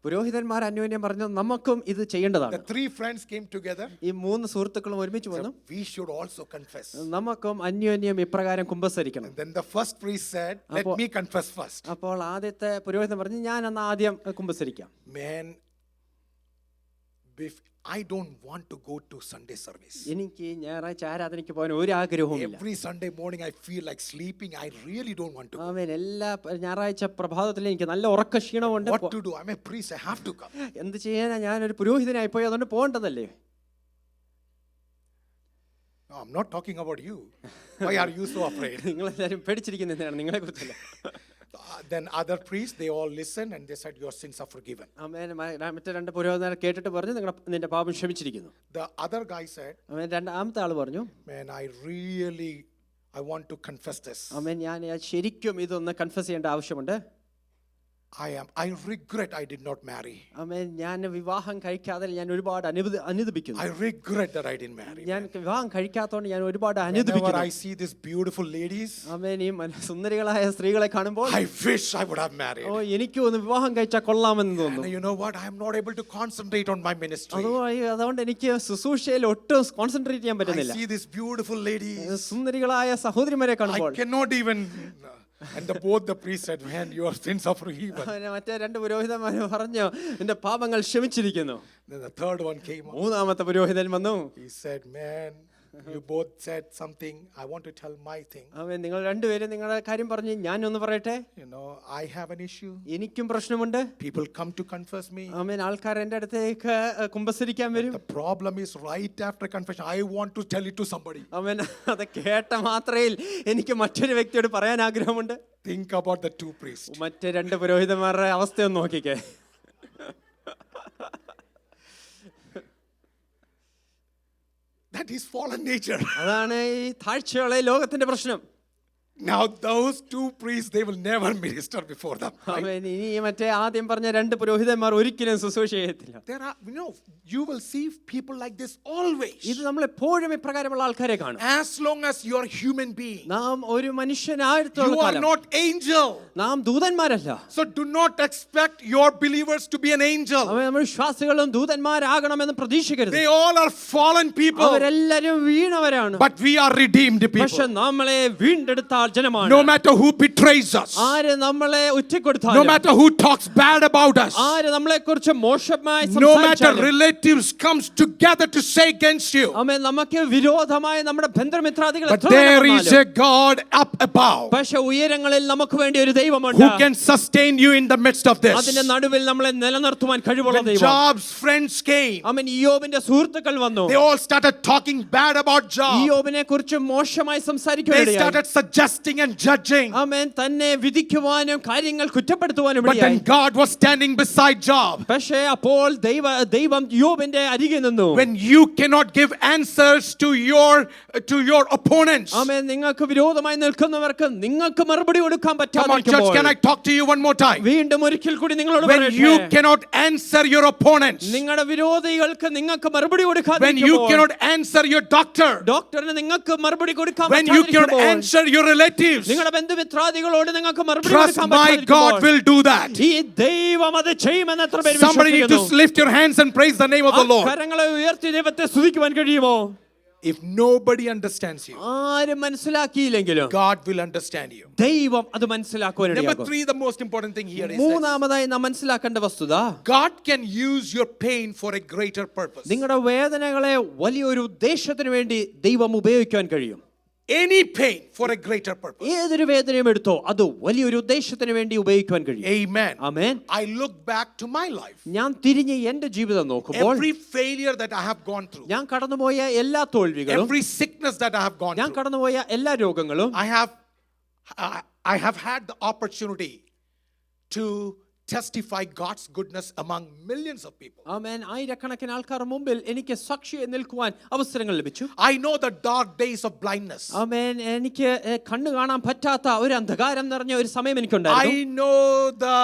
പുരോഹിതന്മാർ അന്യോന്യം പറഞ്ഞു നമുക്കും ഇത് ചെയ്യേണ്ടതാണ്. The 3 friends came together. ഈ 3 സുഹൃത്തുക്കളും ഒരുമിച്ച് വന്നു. We should also confess. നമുക്കും അന്യോന്യം ഇപ്രകാരം കുമ്പസരിക്കണം. And then the first priest said, let me confess first. അപ്പോൾ ആദ്യത്തെ പുരോഹിതൻ പറഞ്ഞു ഞാൻ അന്ന് ആദ്യം കുമ്പസരിക്കാം. Man, I don't want to go to Sunday service. എനിക്ക് ഞായറാഴ്ച ആരാധനയ്ക്ക് പോകാൻ ഒരു ആഗ്രഹവുമില്ല. Every Sunday morning I feel like sleeping. I really don't want to go. ആമേൻ എല്ലാ ഞായറാഴ്ച പ്രഭാതത്തിൽ എനിക്ക് നല്ല ഉറക്ക ക്ഷീണമുണ്ട്. What to do? I'm a priest. I have to come. എന്ത് ചെയ്യാനാ ഞാനൊരു പുരോഹിതനായി പോയി അതുകൊണ്ട് പോകേണ്ടതല്ലേ? No, I'm not talking about you. Why are you so afraid? നിങ്ങളെല്ലാവരും പേടിച്ചിരിക്കുന്നതാണ് നിങ്ങളെ കുറിച്ചല്ല. Then other priests, they all listened and they said, your sins are forgiven. ആമേൻ മറ്റേ 2 പുരോഹിതന്മാർ കേട്ടിട്ട് പറഞ്ഞു നിന്റെ പാപം ക്ഷമിച്ചിരിക്കുന്നു. The other guy said, ആമേൻ രണ്ടാമത്തെ ആൾ പറഞ്ഞു man, I want to confess this. ആമേൻ ഞാൻ ശരിക്കും ഇതൊന്ന് കൺഫസ് ചെയ്യേണ്ട ആവശ്യമുണ്ട്. I regret I did not marry. ആമേൻ ഞാൻ വിവാഹം കഴിക്കാതെ ഞാൻ ഒരുപാട് അനുദപിക്കുന്നു. I regret that I didn't marry. ഞാൻ വിവാഹം കഴിക്കാത്തതുകൊണ്ട് ഞാൻ ഒരുപാട് Whenever അനുദപിക്കുന്നു. I see these beautiful ladies, ആമേൻ ഈ സുന്ദരികളായ സ്ത്രീകളെ കാണുമ്പോൾ I wish I would have married. എനിക്കും ഒന്ന് വിവാഹം കഴിച്ചാൽ കൊള്ളാമെന്ന് And തോന്നുന്നു. you know what? I am not able to concentrate on my ministry. അതുകൊണ്ട് എനിക്ക് ശുശ്രൂഷയിൽ ഒട്ടും കോൺസെൻട്രേറ്റ് ചെയ്യാൻ I പറ്റുന്നില്ല. see these beautiful ladies. സുന്ദരികളായ സഹോദരിമാരെ I കാണുമ്പോൾ cannot even. And both the priests said, man, your sins are forgiven. മറ്റേ 2 പുരോഹിതന്മാർ പറഞ്ഞു എന്റെ പാപങ്ങൾ ക്ഷമിച്ചിരിക്കുന്നു. Then the third one came up. 3ാമത്തെ പുരോഹിതൻ വന്നു. He said, man, you both said something. I want to tell my thing. അവൻ നിങ്ങൾ രണ്ടുപേരും നിങ്ങളുടെ കാര്യം പറഞ്ഞു ഞാൻ ഒന്ന് പറയട്ടെ. I have an issue. എനിക്കും പ്രശ്നമുണ്ട്. People come to confess me. ആമേൻ ആൾക്കാർ എൻ്റെ അടുത്തേക്ക് കുമ്പസരിക്കാൻ വരും. The problem is right after confession, I want to tell it to somebody. ആമേൻ അത് കേട്ട മാത്രയിൽ എനിക്ക് മറ്റൊരു വ്യക്തിയോട് പറയാൻ ആഗ്രഹമുണ്ട്. Think about the 2 priests. മറ്റേ 2 പുരോഹിതന്മാരുടെ അവസ്ഥയൊന്ന് നോക്കിക്കേ. That is fallen nature. അതാണ് ഈ താഴ്ചയുള്ള ലോകത്തിന്റെ പ്രശ്നം. Now those 2 priests, they will never minister before them. Right? ആമേൻ ഇനി മറ്റേ ആദ്യം പറഞ്ഞ 2 പുരോഹിതന്മാർ ഒരിക്കലും ശുശ്രൂഷ ചെയ്യത്തില്ല. There are, you will see people like this always. ഇത് നമ്മൾ എപ്പോഴും ഇപ്രകാരമുള്ള ആൾക്കാരെ കാണും. As long as you are a human being. നാം ഒരു മനുഷ്യനായിരത്തോളം You are കാലം not angel. നാം ദൂതന്മാരല്ല. So do not expect your believers to be an angel. നമ്മൾ വിശ്വാസികളും ദൂതന്മാരാകണമെന്ന് പ്രതീക്ഷിക്കരുത്. They all are fallen people. അവരെല്ലാരും വീണവരാണ്. But we are redeemed people. പക്ഷെ നമ്മളെ വീണ്ടെടുത്ത ജനമാണ്. No matter who betrays us. ആര് നമ്മളെ ഒറ്റിക്കൊടുത്താലും. No matter who talks bad about us. ആര് നമ്മളെക്കുറിച്ച് മോശമായി No matter സംസാരിച്ചാലും. relatives comes together to say against you. ആമേൻ നമുക്ക് വിരോധമായി നമ്മുടെ ബന്ധുമിത്രാദികൾ But there is a God up above. പക്ഷെ ഉയരങ്ങളിൽ നമുക്ക് വേണ്ടി ഒരു ദൈവമുണ്ട്. Who can sustain you in the midst of this. അതിന്റെ നടുവിൽ നമ്മളെ നിലനിർത്തുവാൻ കഴിവുള്ള When ദൈവം. Job's friends came, ആമേൻ ഇയ്യോബിന്റെ സുഹൃത്തുക്കൾ വന്നു. they all started talking bad about Job. ഇയ്യോബിനെ കുറിച്ച് മോശമായി They സംസാരിക്കുകയാണ്. started suggesting convicting and judging. ആമേൻ തന്നെ വിധിക്കുവാനും കാര്യങ്ങൾ കുറ്റപ്പെടുത്തുവാനും But then ഇടയായി. God was standing beside Job. പക്ഷേ അപ്പോൾ ദൈവം യോബിന്റെ അരികെ നിന്നു. When you cannot give answers to your opponents. ആമേൻ നിങ്ങൾക്ക് വിരോധമായി നിൽക്കുന്നവർക്ക് നിങ്ങൾക്ക് മറുപടി കൊടുക്കാൻ Come on, church, പറ്റാതിരിക്കുമ്പോൾ can I talk to you one more time? വീണ്ടും ഒരിക്കൽ കൂടി നിങ്ങളോട് When you പറയട്ടെ, cannot answer your opponents, നിങ്ങളുടെ വിരോധികൾക്ക് നിങ്ങൾക്ക് മറുപടി when you കൊടുക്കാതിരിക്കുമ്പോൾ, cannot answer your doctor, ഡോക്ടറിന് നിങ്ങൾക്ക് മറുപടി കൊടുക്കാൻ when you cannot പറ്റാതിരിക്കുമ്പോൾ, answer your relatives, നിങ്ങളുടെ ബന്ധുമിത്രാദികളോട് നിങ്ങൾക്ക് മറുപടി trust കൊടുക്കാൻ my God പറ്റാതിരിക്കുമ്പോൾ, will do that. ഈ ദൈവം അത് ചെയ്യുമെന്ന് എത്ര പേര് Somebody need to വിശ്വസിക്കുന്നു? lift your hands and praise the name of the Lord. കരങ്ങളെ ഉയർത്തി ദൈവത്തെ സ്തുതിക്കുവാൻ കഴിയുമോ? If nobody understands you, ആരും മനസ്സിലാക്കിയില്ലെങ്കിലും God will understand you. ദൈവം അത് മനസ്സിലാക്കുവാൻ Number ഇടയാകും. 3, the most important thing here is this. മൂന്നാമതായി നാം മനസ്സിലാക്കേണ്ട വസ്തുത, God can use your pain for a greater purpose. നിങ്ങളുടെ വേദനകളെ വലിയൊരു ഉദ്ദേശത്തിന് വേണ്ടി ദൈവം ഉപയോഗിക്കാൻ കഴിയും. Any pain for a greater purpose. ഏതൊരു വേദനയും എടുത്തോ അത് വലിയൊരു ഉദ്ദേശത്തിന് വേണ്ടി ഉപയോഗിക്കാൻ കഴിയും. Amen. Amen. I look back to my life. ഞാൻ തിരിഞ്ഞ് എന്റെ ജീവിതം നോക്കുമ്പോൾ Every failure that I have gone through, ഞാൻ കടന്നുപോയ എല്ലാ തോൽവികളും, every sickness that I have gone ഞാൻ through, കടന്നുപോയ എല്ലാ രോഗങ്ങളും I have had the opportunity to testify God's goodness among millions of people. ആമേൻ. ആയിരക്കണക്കിന് ആൾക്കാർ മുമ്പിൽ എനിക്ക് സാക്ഷിയായി നിൽക്കുവാൻ അവസരങ്ങൾ ലഭിച്ചു. I know the dark days of blindness. ആമേൻ. എനിക്ക് കണ്ണു കാണാൻ പറ്റാത്ത ഒരു അന്ധകാരം നിറഞ്ഞ ഒരു സമയം എനിക്കുണ്ടായിരുന്നു. I know the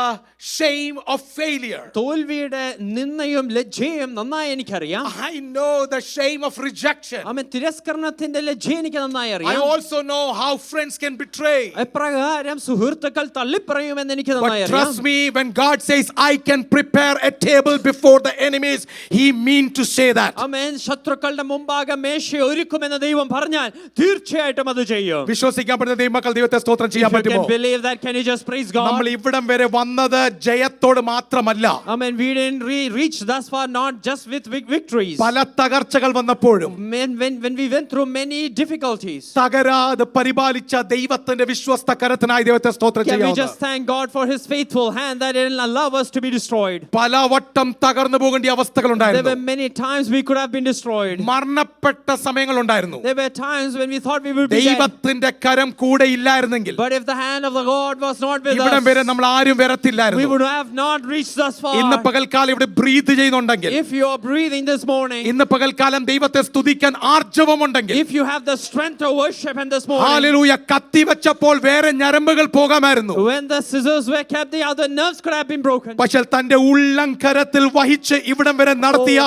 shame of failure. തോൽവിയുടെ നിന്ദയും ലജ്ജയും നന്നായി എനിക്കറിയാം. I know the shame of rejection. ആമേൻ. തിരസ്കരണത്തിന്റെ ലജ്ജ എനിക്ക് നന്നായി I അറിയാം. also know how friends can betray. എപ്രകാരം സുഹൃത്തുക്കൾ തള്ളിപ്പറയുമെന്ന് എനിക്ക് നന്നായി But അറിയാം. trust me, when God says I can prepare a table before the enemies, He mean to say that. ആമേൻ. ശത്രുക്കളുടെ മുമ്പാകെ മേശ ഒരുക്കുമെന്ന് ദൈവം പറഞ്ഞാൽ തീർച്ചയായിട്ടും അത് ചെയ്യും. വിശ്വസിക്കാൻ പറ്റുന്ന ദൈവമക്കൾ ദൈവത്തെ സ്തോത്രം ചെയ്യാൻ If you പറ്റുമോ? can believe that, can you just praise God? നമ്മൾ ഇവിടം വരെ വന്നത് ജയത്തോട് മാത്രമല്ല. Amen. We didn't reach thus far not just with victories. പല തകർച്ചകൾ വന്നപ്പോഴും When we went through many difficulties, തകരാതെ പരിപാലിച്ച ദൈവത്തിന്റെ വിശ്വസ്ത കരത്തിനായി ദൈവത്തെ സ്തോത്രം can we ചെയ്യാം. just thank God for His faithful hand that didn't allow us to be destroyed? പല വട്ടം തകർന്നു പോകേണ്ട അവസ്ഥകൾ There ഉണ്ടായിരുന്നു. were many times we could have been destroyed. മരണപ്പെട്ട സമയങ്ങളുണ്ടായിരുന്നു. There were times when we thought we would be dead. ദൈവത്തിന്റെ കരം കൂടെ ഇല്ലായിരുന്നെങ്കിൽ But if the hand of the Lord was not with ഇവിടം വരെ us, നമ്മൾ ആരും we വരത്തില്ലായിരുന്നു. would have not reached thus ഇന്ന് far. പകൽക്കാലം ഇവിടെ ബ്രീത്ത് ചെയ്യുന്നുണ്ടെങ്കിൽ, If you are breathing this morning, ഇന്ന് പകൽക്കാലം ദൈവത്തെ സ്തുതിക്കാൻ ആർജവമുണ്ടെങ്കിൽ, if you have the strength to worship in this morning, hallelujah, കത്തി വെച്ചപ്പോൾ വേറെ ഞരമ്പുകൾ പോകാമായിരുന്നു. when the scissors were kept, the other nerves could have been broken. പക്ഷേ തന്റെ ഉള്ളംകരത്തിൽ വഹിച്ച് ഇവിടം വരെ നടത്തിയ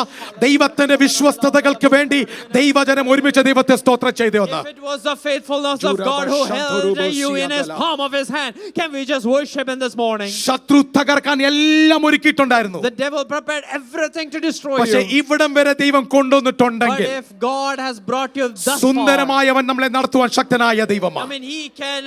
ദൈവത്തിന്റെ വിശ്വസ്തതകൾക്ക് വേണ്ടി ദൈവജനം ഒരുമിച്ച് ദൈവത്തെ സ്തോത്രം ചെയ്തു വന്നു. If it was the faithfulness of God who held you in His palm of His hand, can we just worship in this morning? ശത്രു തകർക്കാൻ എല്ലാം ഒരുക്കിയിട്ടുണ്ടായിരുന്നു. The devil prepared everything to destroy പക്ഷേ you. ഇവിടം വരെ ദൈവം But കൊണ്ടുവന്നിട്ടുണ്ടെങ്കിൽ if God has brought you thus far, സുന്ദരമായി അവൻ നമ്മളെ നടത്തുവാൻ ശക്തനായ I ദൈവമാണ്. mean, He can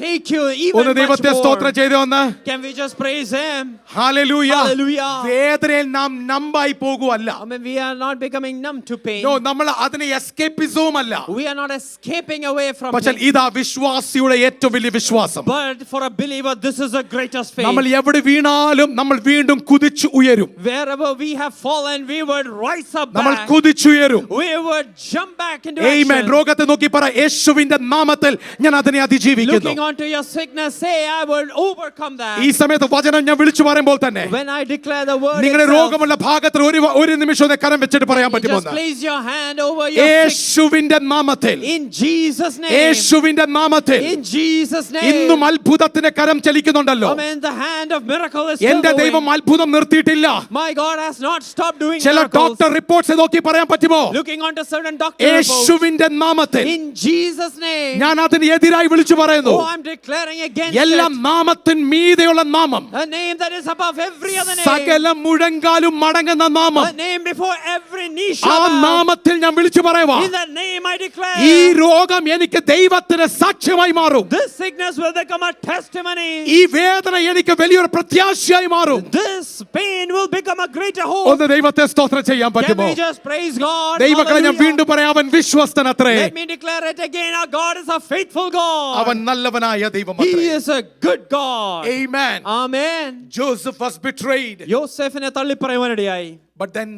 take you ഒന്ന് even much ദൈവത്തെ സ്തോത്രം more. ചെയ്തു വന്ന് Can we just praise Him? Hallelujah. Hallelujah. വേദനയിൽ നാം നമ്പായി പോകുവല്ല. I mean, we are not becoming numb to pain. No, നമ്മൾ അതിനെ എസ്കേപ്പിസവും അല്ല. We are not escaping away from പക്ഷേ pain. ഇതാ വിശ്വാസിയുടെ ഏറ്റവും വലിയ വിശ്വാസം. But for a believer, this is the greatest faith. നമ്മൾ എവിടെ വീണാലും നമ്മൾ വീണ്ടും കുതിച്ചു ഉയരും. Wherever we have fallen, we would rise up നമ്മൾ back. കുതിച്ചുയരും. We would jump back into amen. action. രോഗത്തെ നോക്കി പറ, യേശുവിന്റെ നാമത്തിൽ ഞാൻ അതിനെ അതിജീവിക്കുന്നു. Looking onto your sickness, say, I will overcome that. ഈ സമയത്ത് വചനം ഞാൻ വിളിച്ചു പറയുമ്പോൾ തന്നെ When I declare the word നിങ്ങളുടെ itself, രോഗമുള്ള ഭാഗത്തിൽ ഒരു നിമിഷം ഒന്ന് കരം വെച്ചിട്ട് പറയാൻ പറ്റുമോ? just place your hand over your sick. യേശുവിന്റെ നാമത്തിൽ, In Jesus' name. യേശുവിന്റെ നാമത്തിൽ In Jesus' name. ഇന്നും അത്ഭുതത്തിന്റെ കരം ചലിക്കുന്നുണ്ടല്ലോ. Amen. The hand of miracle is still എന്റെ ദൈവം moving. അത്ഭുതം നിർത്തിയിട്ടില്ല. My God has not stopped doing ചില miracles. ഡോക്ടർ റിപ്പോർട്ട്സ് നോക്കി പറയാൻ പറ്റുമോ? Looking onto certain doctor reports. യേശുവിന്റെ നാമത്തിൽ In Jesus' name. ഞാൻ അതിന് എതിരായി വിളിച്ചു പറയുന്നു. Oh, I'm declaring against എല്ലാ it. നാമത്തിൻ മീതെയുള്ള നാമം, A name that is above every other name. സകല മുഴങ്കാലും മടങ്ങുന്ന നാമം, A name before every knee ആ shall bow. നാമത്തിൽ ഞാൻ വിളിച്ചു പറയുവാ, In that name I declare. ഈ രോഗം എനിക്ക് ദൈവത്തിന് സാക്ഷ്യമായി മാറും. This sickness will become a testimony. ഈ വേദന എനിക്ക് വലിയൊരു പ്രത്യാശയായി മാറും. This pain will become a greater hope. ഒന്ന് ദൈവത്തെ സ്തോത്രം ചെയ്യാൻ Can പറ്റുമോ? we just praise God? ദൈവങ്ങളെ ഞാൻ Hallelujah. വീണ്ടും പറയാം, അവൻ വിശ്വസ്തനത്രേ. Let me declare it again. Our God is a faithful God. അവൻ നല്ലവനായ ദൈവം. He is a good God. Amen. Amen. Joseph was betrayed, യോസേഫിനെ തള്ളിപ്പറയുവാനിടയായി. but then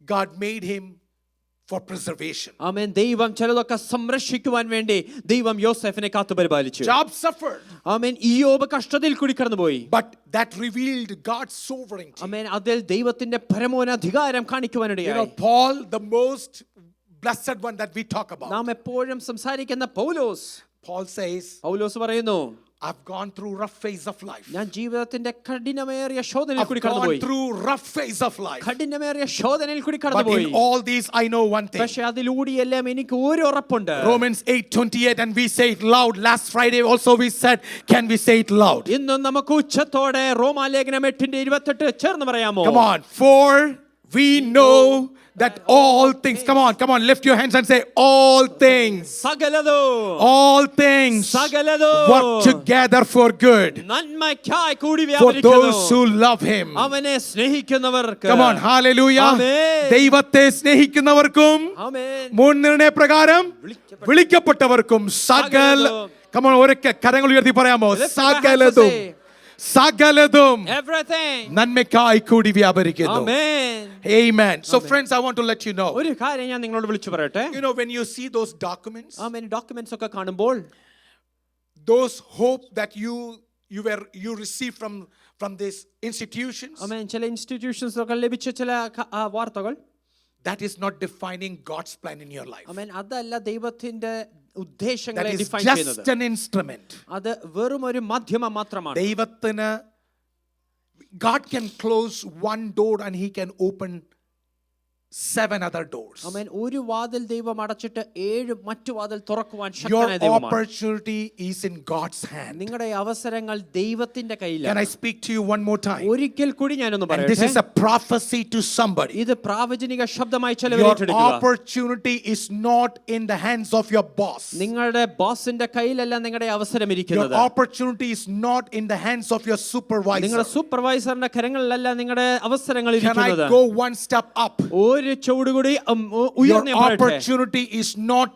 God made him for preservation. ആമേൻ. ദൈവം ചിലതൊക്കെ സംരക്ഷിക്കുവാൻ വേണ്ടി ദൈവം യോസേഫിനെ കാത്തു പരിപാലിച്ചു. Job suffered. ആമേൻ. ഇയ്യോബ് കഷ്ടതയിൽ കൂടി കടന്നുപോയി. But that revealed God's sovereignty. ആമേൻ. അതിൽ ദൈവത്തിന്റെ പരമോന്നതാധികാരം കാണിക്കുവാനിടയായി. Paul, the most blessed one that we talk about. നാം എപ്പോഴും സംസാരിക്കുന്ന പൗലോസ്. Paul says, പൗലോസ് പറയുന്നു, I've gone through rough phase of life. ഞാൻ ജീവിതത്തിന്റെ കഠിനമേറിയ ശോധനയിൽ കൂടി I've gone കടന്നുപോയി. through rough phase of life. കഠിനമേറിയ ശോധനയിൽ കൂടി But കടന്നുപോയി. in all these I know one thing. പക്ഷേ അതിലൂടെയെല്ലാം എനിക്ക് ഒരു ഉറപ്പുണ്ട്. Romans 8:28, and we say it loud. Last Friday also we said, can we say it loud? ഇന്ന് നമുക്ക് ഉച്ചത്തോടെ റോമാലേഖനം 8:28 ചേർന്ന് പറയാമോ? Come on. For we know that all things, come on, lift your hands and say, all things, സകലതും, all things സകലതും work together for good നന്മയ്ക്കായി കൂടി for വ്യാപരിക്കുന്നു. those who love him. അവനെ സ്നേഹിക്കുന്നവർക്ക്. Come on, hallelujah. Amen. ദൈവത്തെ സ്നേഹിക്കുന്നവർക്കും ആമേൻ. മുൻനിർണയ പ്രകാരം വിളിക്കപ്പെട്ടവർക്കും സകല, come on, ഒരൊക്കെ കരങ്ങൾ ഉയർത്തി പറയാമോ? സകലതും, സകലതും Everything. നന്മയ്ക്കായി കൂടി വ്യാപരിക്കുന്നു. Amen. Amen. So friends, I want to let you know, ഒരു കാര്യം ഞാൻ നിങ്ങളോട് വിളിച്ചു പറയട്ടെ. you know, when you see those documents, amen. Documents ഒക്കെ കാണുമ്പോൾ those hope that you receive from these institutions, ആമേൻ, ചില ഇൻസ്റ്റിറ്റ്യൂഷൻസ് ഒക്കെ ലഭിച്ച ചില വാർത്തകൾ, that is not defining God's plan in your life. ആമേൻ, അതല്ല ദൈവത്തിന്റെ ഉദ്ദേശങ്ങളെ That is ഡിഫൈൻ just ചെയ്യുന്നത്. an instrument. അത് വെറും ഒരു മാധ്യമം മാത്രമാണ്. ദൈവത്തിന്, God can close one door and he can open 7 other doors. ആമേൻ. ഒരു വാതിൽ ദൈവം അടച്ചിട്ട് 7 മറ്റു വാതിൽ തുറക്കുവാൻ Your ശക്തനായ ദൈവമാണ്. opportunity is in God's hand. നിങ്ങളുടെ അവസരങ്ങൾ ദൈവത്തിന്റെ Can കയ്യിലാണ്. I speak to you one more time? ഒരിക്കൽ കൂടി ഞാനൊന്ന് And this പറയട്ടെ. is a prophecy to somebody. ഇത് പ്രാവചനിക ശബ്ദമായി Your ചിലവരേറ്റെടുക്കുക. opportunity is not in the hands of your boss. നിങ്ങളുടെ ബോസിന്റെ കയ്യിലല്ല നിങ്ങളുടെ അവസരം Your ഇരിക്കുന്നത്. opportunity is not in the hands of your supervisor. നിങ്ങളുടെ സൂപ്പർവൈസറിന്റെ കരങ്ങളിലല്ല നിങ്ങളുടെ അവസരങ്ങൾ Can ഇരിക്കുന്നത്. I go one step up? ഒരു ചുവട് കൂടി Your ഉയർന്നു ഞാൻ പറയട്ടെ. opportunity is not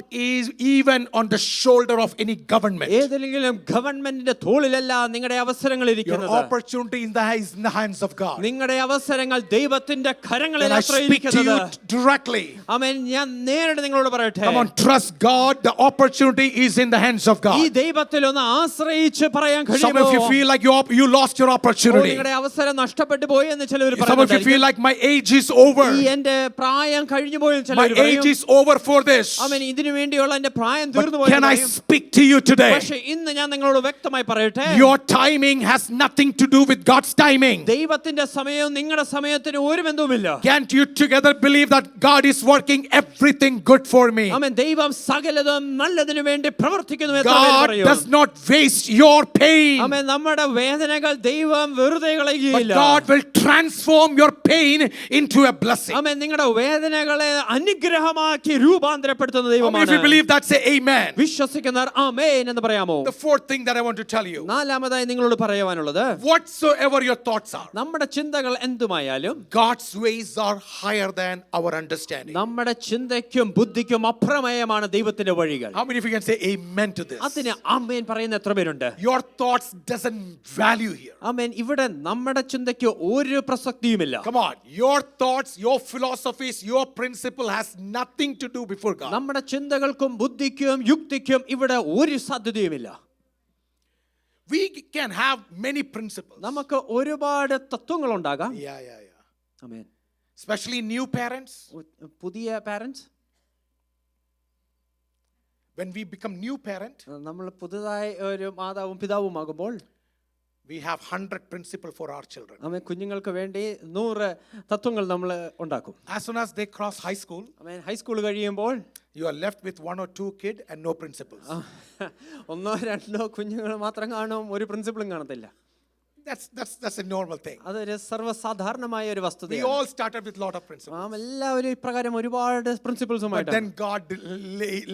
even on the shoulder of any government. ഏതെങ്കിലും ഗവൺമെന്റിന്റെ തോളിലല്ല നിങ്ങളുടെ അവസരങ്ങൾ Your ഇരിക്കുന്നത്. opportunity is in the hands of God. നിങ്ങളുടെ അവസരങ്ങൾ ദൈവത്തിന്റെ Can കരങ്ങളിൽ I speak to you directly? ആമേൻ. ഞാൻ നേരിട്ട് നിങ്ങളോട് പറയട്ടെ. Come on, trust God. The opportunity is in the hands of ഈ God. ദൈവത്തിൽ ഒന്ന് ആശ്രയിച്ച് പറയാൻ Some കഴിയുമോ? of you feel like you lost your opportunity. നിങ്ങളുടെ അവസരം നഷ്ടപ്പെട്ടു പോയി എന്ന് ചിലർ Some of you feel like my age is over. ഈ എന്റെ പ്രായം കഴിഞ്ഞു പോയി എന്ന് My ചിലർ age പറയും. is over for this. ആമേൻ. ഇതിനു വേണ്ടിയുള്ള എന്റെ പ്രായം But തീർന്നു പോയി can എന്ന് I പറയും. speak to you today? പക്ഷേ ഇന്ന് ഞാൻ നിങ്ങളോട് വ്യക്തമായി പറയട്ടെ. Your timing has nothing to do with God's timing. ദൈവത്തിന്റെ സമയവും നിങ്ങളുടെ സമയത്തിന് ഒരു ബന്ധവുമില്ല. Can't you together believe that God is working everything good for me? ആമേൻ. ദൈവം സകലതും നല്ലതിനു വേണ്ടി പ്രവർത്തിക്കുന്നു എന്ന് എത്ര പേർ God പറയും? does not waste your pain. ആമേൻ. നമ്മുടെ വേദനകൾ ദൈവം വെറുതെ But കളയുകയില്ല. God will transform your pain into a blessing. ആമേൻ. നിങ്ങളുടെ വേദനകളെ അനുഗ്രഹമാക്കി രൂപാന്തരപ്പെടുത്തുന്ന How many ദൈവമാണ്. of you believe that? Say amen. വിശ്വസിക്കുന്നവർ ആമേൻ എന്ന് പറയാമോ? The fourth thing that I want to tell you, നാലാമതായി നിങ്ങളോട് പറയുവാനുള്ളത്, whatsoever your thoughts are, നമ്മുടെ ചിന്തകൾ എന്തുമായാലും God's ways are higher than our understanding. നമ്മുടെ ചിന്തയ്ക്കും ബുദ്ധിക്കും അപ്രമേയമാണ് ദൈവത്തിന്റെ വഴികൾ. How many of you can say amen to this? അതിന് ആമേൻ പറയുന്ന എത്ര പേരുണ്ട്? Your thoughts doesn't value here. ആമേൻ. ഇവിടെ നമ്മുടെ ചിന്തയ്ക്ക് ഒരു പ്രസക്തിയുമില്ല. Come on, your thoughts, your philosophies, your principle has nothing to do before God. നമ്മുടെ ചിന്തകൾക്കും ബുദ്ധിക്കും യുക്തിക്കും ഇവിടെ ഒരു സാധ്യതയുമില്ല. We can have many principles. നമുക്ക് ഒരുപാട് തത്വങ്ങൾ ഉണ്ടാകാം. Yeah. ആമേൻ. Especially new parents. പുതിയ parents, When we become new parent, നമ്മൾ പുതുതായി ഒരു മാതാവും പിതാവുമാകുമ്പോൾ we have 100 principles for our children. ആമേൻ. കുഞ്ഞുങ്ങൾക്ക് വേണ്ടി 100 തത്വങ്ങൾ നമ്മൾ ഉണ്ടാക്കും. As soon as they cross high school, amen. High school കഴിയുമ്പോൾ you are left with 1 or 2 kids and no principles. 1-2 കുഞ്ഞുങ്ങൾ മാത്രം കാണും, ഒരു പ്രിൻസിപ്പിളും കാണത്തില്ല. That's a normal thing. അതൊരു സർവ്വസാധാരണമായ ഒരു We വസ്തുതയാണ്. all started with a lot of principles. എല്ലാവരും ഇപ്രകാരം ഒരുപാട് But പ്രിൻസിപ്പിൾസുമായിട്ടാണ്. then God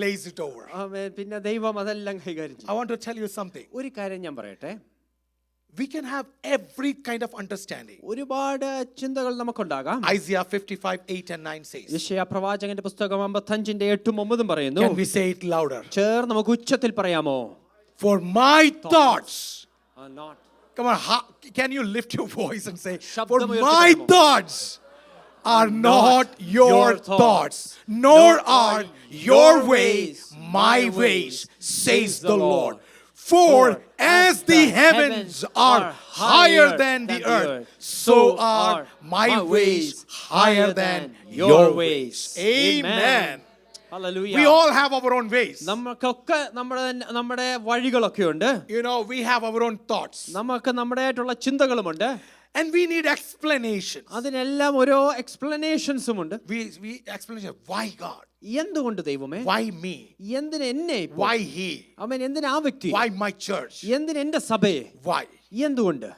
lays it over. ആമേൻ. പിന്നെ ദൈവം അതെല്ലാം കൈകാര്യം ചെയ്യും. I want to tell you something. ഒരു കാര്യം ഞാൻ പറയട്ടെ. We can have every kind of understanding. ഒരുപാട് ചിന്തകൾ നമുക്കുണ്ടാകാം. Isaiah 55:8 and 9 says. യെശയ്യാ പ്രവാചകന്റെ പുസ്തകം 55:8-9 പറയുന്നു. Can we say it louder? ചേർന്ന് നമുക്ക് ഉച്ചത്തിൽ പറയാമോ? For my thoughts. Not. Come on, can you lift your voice and say, for ശബ്ദമുയർത്തി my പറയാമോ? thoughts are not your thoughts, nor are your ways my ways, says the Lord. For as the heavens are higher than the earth, so are my ways higher than your ways. Amen. Hallelujah. We all have our own ways. നമുക്കൊക്കെ നമ്മുടെ വഴികളൊക്കെ ഉണ്ട്. You know, we have our own thoughts. നമുക്ക് നമ്മുടേതായിട്ടുള്ള ചിന്തകളുമുണ്ട്. And we need explanations. അതിനെല്ലാം ഓരോ എക്സ്പ്ലനേഷൻസും ഉണ്ട്. We explanation. Why God? എന്തുകൊണ്ട് ദൈവമേ? Why me? എന്തിന് എന്നെ? Why he? ആമേൻ. എന്തിന് ആ വ്യക്തി? Why my church? എന്തിന് എന്റെ സഭയെ? Why? എന്തുകൊണ്ട്?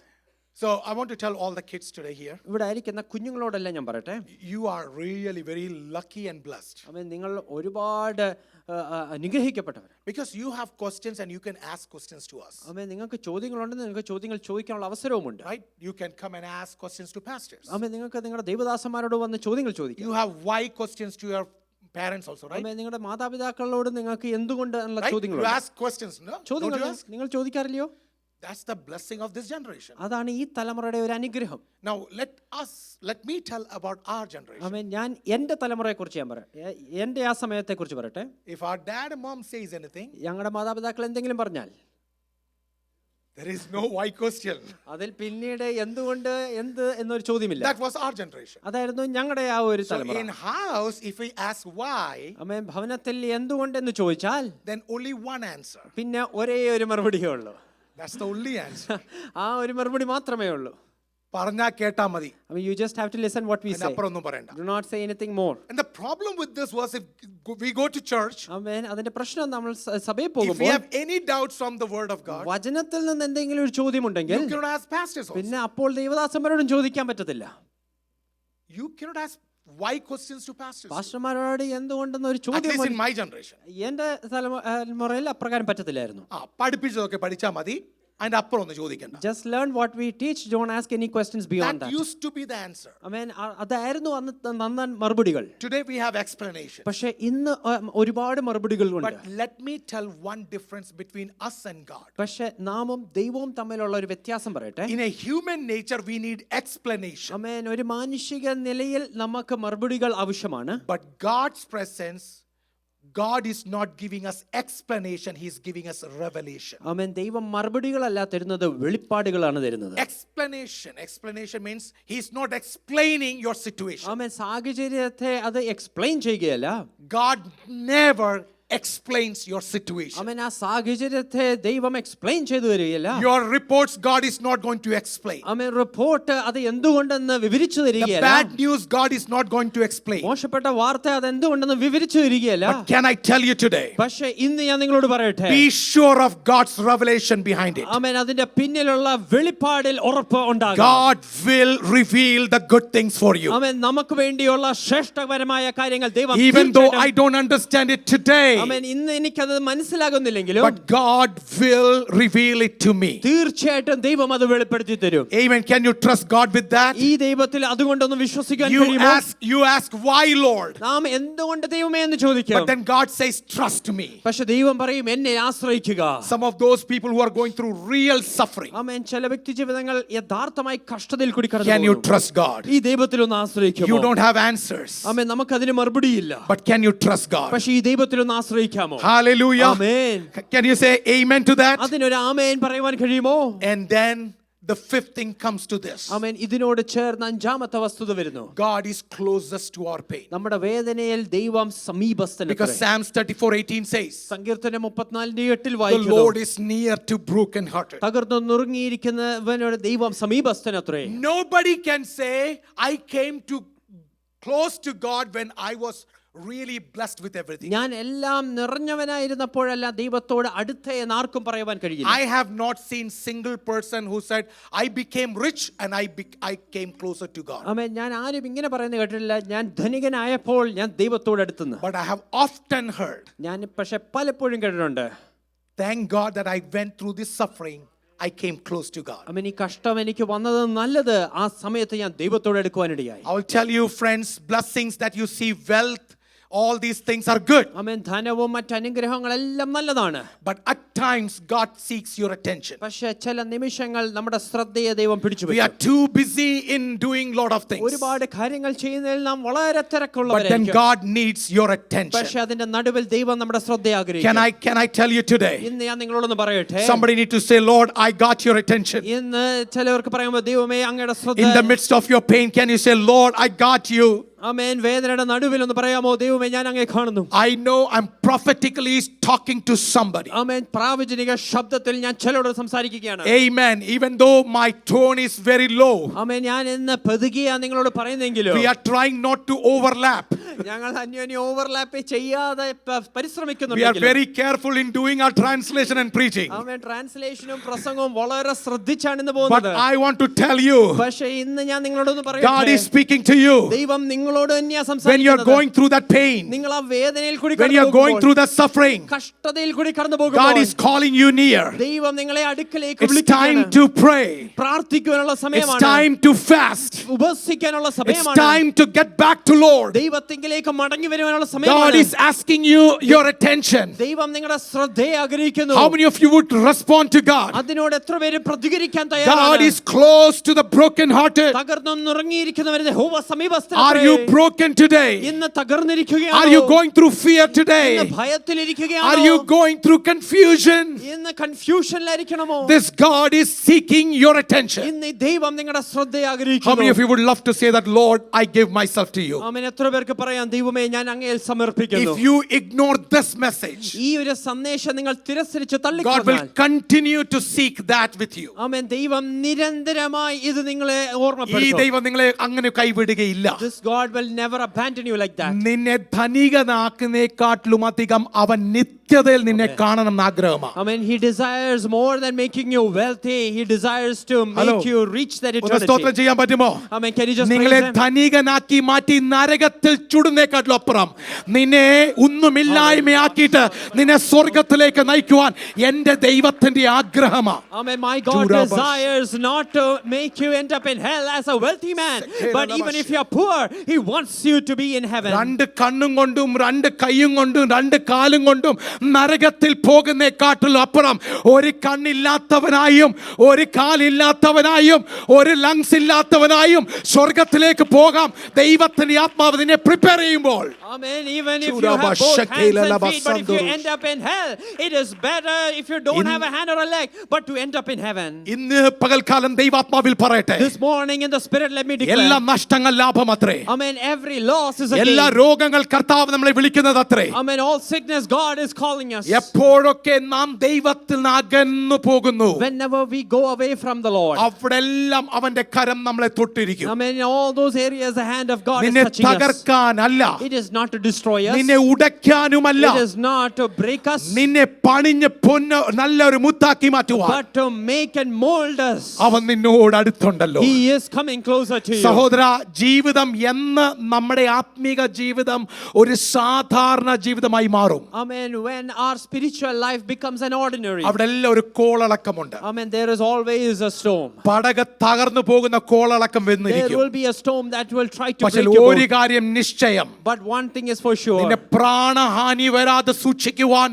So I want to tell all the kids today here. ഇവിടെ ആയിരിക്കുന്ന കുഞ്ഞുങ്ങളോടെല്ലാം ഞാൻ പറയട്ടെ. You are really very lucky and blessed. ആമേൻ. നിങ്ങൾ ഒരുപാട് അനുഗ്രഹിക്കപ്പെട്ടവർ. Because you have questions and you can ask questions to us. ആമേൻ. നിങ്ങൾക്ക് ചോദ്യങ്ങളുണ്ടെന്ന് നിങ്ങൾക്ക് ചോദ്യങ്ങൾ ചോദിക്കാനുള്ള അവസരവുമുണ്ട്. Right? You can come and ask questions to pastors. ആമേൻ. നിങ്ങൾക്ക് നിങ്ങളുടെ ദൈവദാസന്മാരോട് വന്ന് ചോദ്യങ്ങൾ ചോദിക്കാം. You have why questions to your parents also, right? ആമേൻ. നിങ്ങളുടെ മാതാപിതാക്കളോട് നിങ്ങൾക്ക് എന്തുകൊണ്ട് എന്നുള്ള Right? You ചോദ്യങ്ങളുണ്ട്. ask questions, no? Don't ചോദ്യങ്ങൾ you ask? നിങ്ങൾ ചോദിക്കാറില്ലയോ? That's the blessing of this generation. അതാണ് ഈ തലമുറയുടെ ഒരു അനുഗ്രഹം. Now let me tell about our generation. ആമേൻ. ഞാൻ എൻ്റെ തലമുറയെക്കുറിച്ച് ഞാൻ പറയാം. എൻ്റെ ആ സമയത്തെക്കുറിച്ച് പറയട്ടെ. If our dad and mom says anything, ഞങ്ങളുടെ മാതാപിതാക്കൾ എന്തെങ്കിലും പറഞ്ഞാൽ there is no why question. അതിൽ പിന്നീട് എന്തുകൊണ്ട് എന്നൊരു ചോദ്യമില്ല. That was our generation. അതായിരുന്നു ഞങ്ങളുടെ ആ ഒരു So തലമുറ. in house, if we ask why, ആമേൻ. ഭവനത്തിൽ എന്തുകൊണ്ട് എന്ന് ചോദിച്ചാൽ then only one answer. പിന്നെ ഒരേ ഒരു മറുപടിയേ ഉള്ളൂ. That's the only answer. ആ ഒരു മറുപടി മാത്രമേ ഉള്ളൂ. പറഞ്ഞാ കേട്ടാ മതി. I mean, you just have to listen what we say. അതിനപ്പുറം ഒന്നും പറയണ്ട. Do not say anything more. And the problem with this was if we go to church, ആമേൻ. അതിന്റെ പ്രശ്നം നമ്മൾ സഭയിൽ if we പോകുമ്പോൾ have any doubts from the word of God, വചനത്തിൽ നിന്ന് എന്തെങ്കിലും ഒരു ചോദ്യമുണ്ടെങ്കിൽ you cannot ask pastors also. പിന്നെ അപ്പോൾ ദൈവദാസന്മാരോടും ചോദിക്കാൻ പറ്റത്തില്ല. You cannot ask why questions to pastors. പാസ്റ്റർമാരോട് എന്തുകൊണ്ടെന്ന് ഒരു At least ചോദ്യം in my generation. എന്റെ തലമുറയിൽ അപ്രകാരം പറ്റത്തില്ലായിരുന്നു. പഠിപ്പിച്ചതൊക്കെ പഠിച്ചാൽ മതി. അതിന്റെ അപ്പുറം ഒന്ന് ചോദിക്കണ്ട. Just learn what we teach, don't ask any questions beyond That that. used to be the answer. ആമേൻ. അതായിരുന്നു അന്ന് തന്ന മറുപടികൾ. Today we have explanation. പക്ഷേ ഇന്ന് ഒരുപാട് മറുപടികൾ ഉണ്ട്. But let me tell one difference between us and God. പക്ഷേ നാമും ദൈവവും തമ്മിലുള്ള ഒരു വ്യത്യാസം പറയട്ടെ. In a human nature we need explanation. ആമേൻ. ഒരു മാനുഷിക നിലയിൽ നമുക്ക് മറുപടികൾ ആവശ്യമാണ്. But God's presence, God is not giving us explanation, he is giving us revelation. ആമേൻ. ദൈവം മറുപടികളല്ല തരുന്നത്, വെളിപ്പാടുകളാണ് തരുന്നത്. Explanation means he is not explaining your situation. ആമേൻ. സാഹചര്യത്തെ അത് എക്സ്പ്ലെയിൻ ചെയ്യുകയല്ല. God never explains your situation. ആമേൻ. ആ സാഹചര്യത്തെ ദൈവം എക്സ്പ്ലെയിൻ ചെയ്തു തരികയല്ല. Your reports God is not going to explain. ആമേൻ. റിപ്പോർട്ട് അത് എന്തുകൊണ്ടെന്ന് വിവരിച്ചു The തരികയല്ല. bad news God is not going to explain. മോശപ്പെട്ട വാർത്ത അത് എന്തുകൊണ്ടെന്ന് വിവരിച്ചു തരികയല്ല. But can I tell you today? പക്ഷേ ഇന്ന് ഞാൻ നിങ്ങളോട് പറയട്ടെ. Be sure of God's revelation behind it. ആമേൻ. അതിന്റെ പിന്നിലുള്ള വെളിപ്പാടിൽ ഉറപ്പ് ഉണ്ടാകും. God will reveal the good things for you. ആമേൻ. നമുക്ക് വേണ്ടിയുള്ള ശ്രേഷ്ഠകരമായ കാര്യങ്ങൾ ദൈവം Even though I don't understand it today, ആമേൻ. ഇന്ന് എനിക്കത് മനസ്സിലാകുന്നില്ലെങ്കിലും but God will reveal it to me. തീർച്ചയായിട്ടും ദൈവം അത് വെളിപ്പെടുത്തി തരും. Amen. Can you trust God with that? ഈ ദൈവത്തിൽ അതുകൊണ്ടൊന്ന് വിശ്വസിക്കാൻ കഴിയുമോ? You ask why, Lord? നാം എന്തുകൊണ്ട് ദൈവമേ എന്ന് ചോദിക്കും. But then God says trust me. പക്ഷേ ദൈവം പറയും എന്നെ ആശ്രയിക്കുക. Some of those people who are going through real suffering, ആമേൻ. ചില വ്യക്തി ജീവിതങ്ങൾ യഥാർത്ഥമായി കഷ്ടതയിൽ കൂടി കടന്നു can you പോകുന്നു. trust God? ഈ ദൈവത്തിൽ ഒന്ന് ആശ്രയിക്കുമോ? You don't have answers, ആമേൻ. നമുക്ക് അതിന് മറുപടിയില്ല. but can you trust God? പക്ഷേ ഈ ദൈവത്തിൽ ഒന്ന് ആശ്രയിക്കാമോ? Hallelujah. Amen. Can you say amen to that? അതിനൊരു ആമേൻ പറയുവാൻ കഴിയുമോ? And then the fifth thing comes to this. ആമേൻ. ഇതിനോട് ചേർന്ന് അഞ്ചാമത്തെ വസ്തുത വരുന്നു. God is closest to our pain. നമ്മുടെ വേദനയിൽ ദൈവം സമീപസ്ഥനാണ്. Because Psalms 34:18 says, സങ്കീർത്തനം 34:8 the വായിക്കുന്നു. Lord is near to broken hearted. തകർന്നു നുറുങ്ങിയിരിക്കുന്നവനോട് ദൈവം സമീപസ്ഥനത്രേ. Nobody can say I came to close to God when I was really blessed with everything. ഞാൻ എല്ലാം നിറഞ്ഞവനായിരുന്നപ്പോഴല്ല ദൈവത്തോട് അടുത്ത എന്ന് ആർക്കും പറയുവാൻ കഴിയില്ല. I have not seen single person who said I became rich and I came closer to God. ആമേൻ. ഞാൻ ആരും ഇങ്ങനെ പറയുന്നത് കേട്ടിട്ടില്ല, ഞാൻ ധനികനായപ്പോൾ ഞാൻ ദൈവത്തോട് അടുത്തുന്നു. But I have often heard, ഞാൻ പക്ഷെ പലപ്പോഴും കേട്ടിട്ടുണ്ട്, thank God that I went through this suffering, I came close to God. ആമേൻ. ഈ കഷ്ടം എനിക്ക് വന്നത് നല്ലത്, ആ സമയത്ത് ഞാൻ ദൈവത്തോട് അടുക്കുവാനിടയായി. I will tell you, friends, blessings that you see, wealth, All these things are good. ആമേൻ. ധനവും മറ്റ് അനുഗ്രഹങ്ങളെല്ലാം നല്ലതാണ്. But at times God seeks your attention. പക്ഷേ ചില നിമിഷങ്ങൾ നമ്മുടെ ശ്രദ്ധയെ ദൈവം We പിടിച്ചുപറ്റും. are too busy in doing lot of things. ഒരുപാട് കാര്യങ്ങൾ ചെയ്യുന്നതിൽ നാം വളരെ But then തിരക്കുള്ളവരായിരിക്കും. God needs your attention. പക്ഷേ അതിന്റെ നടുവിൽ ദൈവം നമ്മുടെ ശ്രദ്ധയെ ആഗ്രഹിക്കും. Can I tell you today? ഇന്ന് ഞാൻ നിങ്ങളോടൊന്ന് പറയട്ടെ. Somebody need to say, Lord, I got your attention. ഇന്ന് ചിലവർക്ക് പറയുമ്പോൾ ദൈവമേ അങ്ങയുടെ ശ്രദ്ധ. In the midst of your pain, can you say, Lord, I got you? ആമേൻ. വേദനയുടെ നടുവിൽ ഒന്ന് പറയാമോ, ദൈവമേ ഞാൻ അങ്ങയെ കാണുന്നു. I know I'm prophetically talking to somebody. ആമേൻ. പ്രാവചനിക ശബ്ദത്തിൽ ഞാൻ ചിലരോട് സംസാരിക്കുകയാണ്. Amen. Even though my tone is very low. ആമേൻ. ഞാൻ ഇന്ന് പതുകിയാ നിങ്ങളോട് പറയുന്നെങ്കിലും We are trying not to overlap. ഞങ്ങൾ അന്യോന്യം ഓവർലാപ്പ് ചെയ്യാതെ We are പരിശ്രമിക്കുന്നുണ്ട്. very careful in doing our translation and preaching. ആമേൻ. ട്രാൻസ്ലേഷനും പ്രസംഗവും വളരെ ശ്രദ്ധിച്ചാണ് ഇന്ന് But പോകുന്നത്. I want to tell you, പക്ഷേ ഇന്ന് ഞാൻ നിങ്ങളോടൊന്ന് God പറയട്ടെ. is speaking to you. ദൈവം നിങ്ങളോട് തന്നെയാ When you are സംസാരിക്കുന്നത്. going through that pain, നിങ്ങൾ ആ വേദനയിൽ കൂടി when you are going through that suffering, കഷ്ടതയിൽ കൂടി കടന്നു God പോകുമ്പോൾ is calling you near. ദൈവം നിങ്ങളെ അടുക്കലേക്ക് It's time വിളിക്കുകയാണ്. to pray. പ്രാർത്ഥിക്കുവാനുള്ള It's സമയമാണ്. time to fast. ഉപവസിക്കാനുള്ള It's സമയമാണ്. time to get back to Lord. ദൈവത്തിങ്കിലേക്ക് മടങ്ങി വരുവാനുള്ള God സമയമാണ്. is asking you your attention. ദൈവം നിങ്ങളുടെ ശ്രദ്ധയെ ആഗ്രഹിക്കുന്നു. How many of you would respond to God? അതിനോട് എത്ര പേര് പ്രതികരിക്കാൻ God തയ്യാറാണ്? is close to the brokenhearted. തകർന്നുറങ്ങിയിരിക്കുന്നവരെ യഹോവ Are സമീപസ്ഥനാണ്. you broken today? ഇന്ന് തകർന്നിരിക്കുകയാണോ? Are you going through fear ഇന്ന് today? ഭയത്തിലിരിക്കുകയാണോ? Are you going through confusion? ഇന്ന് കൺഫ്യൂഷനിലായിരിക്കണമോ? This God is seeking your attention. ഇന്ന് ഈ ദൈവം നിങ്ങളുടെ ശ്രദ്ധയെ How many ആഗ്രഹിക്കുന്നു. of you would love to say that, Lord, I give myself to you? ആമേൻ. എത്ര പേർക്ക് പറയാം, ദൈവമേ ഞാൻ അങ്ങയിൽ സമർപ്പിക്കുന്നു. If you ignore this message, ഈ ഒരു സന്ദേശം നിങ്ങൾ തിരസ്കരിച്ച് God will തള്ളിക്കളഞ്ഞാൽ continue to seek that with you. ആമേൻ, ദൈവം നിരന്തരമായി ഇത് നിങ്ങളെ ഈ ഓർമ്മപ്പെടുത്തും. ദൈവം നിങ്ങളെ അങ്ങനെ കൈവിടുകയില്ല. This God will never abandon you like that. നിന്നെ ധനികനാക്കുന്നേക്കാട്ടിലും അധികം അവൻ നിത്യതയിൽ നിന്നെ കാണണം എന്ന് ആഗ്രഹമാണ്. I mean, he desires more than making you wealthy. He desires to Hello. make you reach that ഒന്ന് സ്തോത്രം eternity. ചെയ്യാൻ പറ്റുമോ? I mean, can you just നിങ്ങളെ praise him? ധനികനാക്കി മാറ്റി നരകത്തിൽ ചുടുന്നേക്കാട്ടിലും അപ്പുറം നിന്നെ ഒന്നുമില്ലായ്മയാക്കിയിട്ട് നിന്നെ സ്വർഗത്തിലേക്ക് നയിക്കുവാൻ എന്റെ ദൈവത്തിന്റെ ആഗ്രഹമാണ്. I mean, my God Jurabash. desires not to make you end up in hell as a wealthy man, but even if you are poor, he wants you to be in heaven. രണ്ട് കണ്ണും കൊണ്ടും രണ്ട് കൈയും കൊണ്ടും രണ്ട് കാലും കൊണ്ടും നരകത്തിൽ പോകുന്നേക്കാട്ടിലും അപ്പുറം ഒരു കണ്ണില്ലാത്തവനായും ഒരു കാലില്ലാത്തവനായും ഒരു ലങ്സ് ഇല്ലാത്തവനായും സ്വർഗത്തിലേക്ക് പോകാം. ദൈവത്തിന്റെ ആത്മാവ് നിന്നെ പ്രിപ്പയർ ചെയ്യുമ്പോൾ. Amen. Even if you have both hands and feet, but if you end up in hell, it is better if you don't have a hand or a leg, but to end up in heaven. ഇന്ന് പകൽക്കാലം ദൈവാത്മാവിൽ പറയട്ടെ, This morning in the spirit, let me എല്ലാ declare. നഷ്ടങ്ങൾ ലാഭമത്രേ. Amen. Every loss is a എല്ലാ gain. രോഗങ്ങൾ കർത്താവ് നമ്മളെ വിളിക്കുന്നത് അത്രേ. Amen. All sickness, God is calling us. എപ്പോഴൊക്കെ നാം ദൈവത്തിൽ നിന്ന് അകന്നു പോകുന്നു, Whenever we go away from the Lord. അവിടെല്ലാം അവന്റെ കരം നമ്മളെ തൊട്ടിരിക്കും. Amen. In all those areas, the hand of God is നിന്നെ touching us. തകർക്കാനല്ല, It is not to destroy us. നിന്നെ ഉടയ്ക്കാനുമല്ല, It is not to break us, നിന്നെ പണിഞ്ഞ് പൊന്ന് നല്ലൊരു മുത്താക്കി മാറ്റുവാൻ but to make and mold us. അവൻ നിന്നോട് അടുത്തുണ്ടല്ലോ. He is coming closer to you. സഹോദര, ജീവിതം എന്ന് നമ്മുടെ ആത്മീക ജീവിതം ഒരു സാധാരണ ജീവിതമായി മാറും. Amen. When our spiritual life becomes an ordinary. അവിടെ എല്ലാം ഒരു കോളടക്കമുണ്ട്. Amen. There is always a storm. പടക തകർന്നു പോകുന്ന കോളടക്കം There വന്നിരിക്കും. will be a storm that will try to പക്ഷേ break your ഒരു boat. കാര്യം നിശ്ചയം, But one thing is for sure. നിന്നെ പ്രാണഹാനി വരാതെ സൂക്ഷിക്കുവാൻ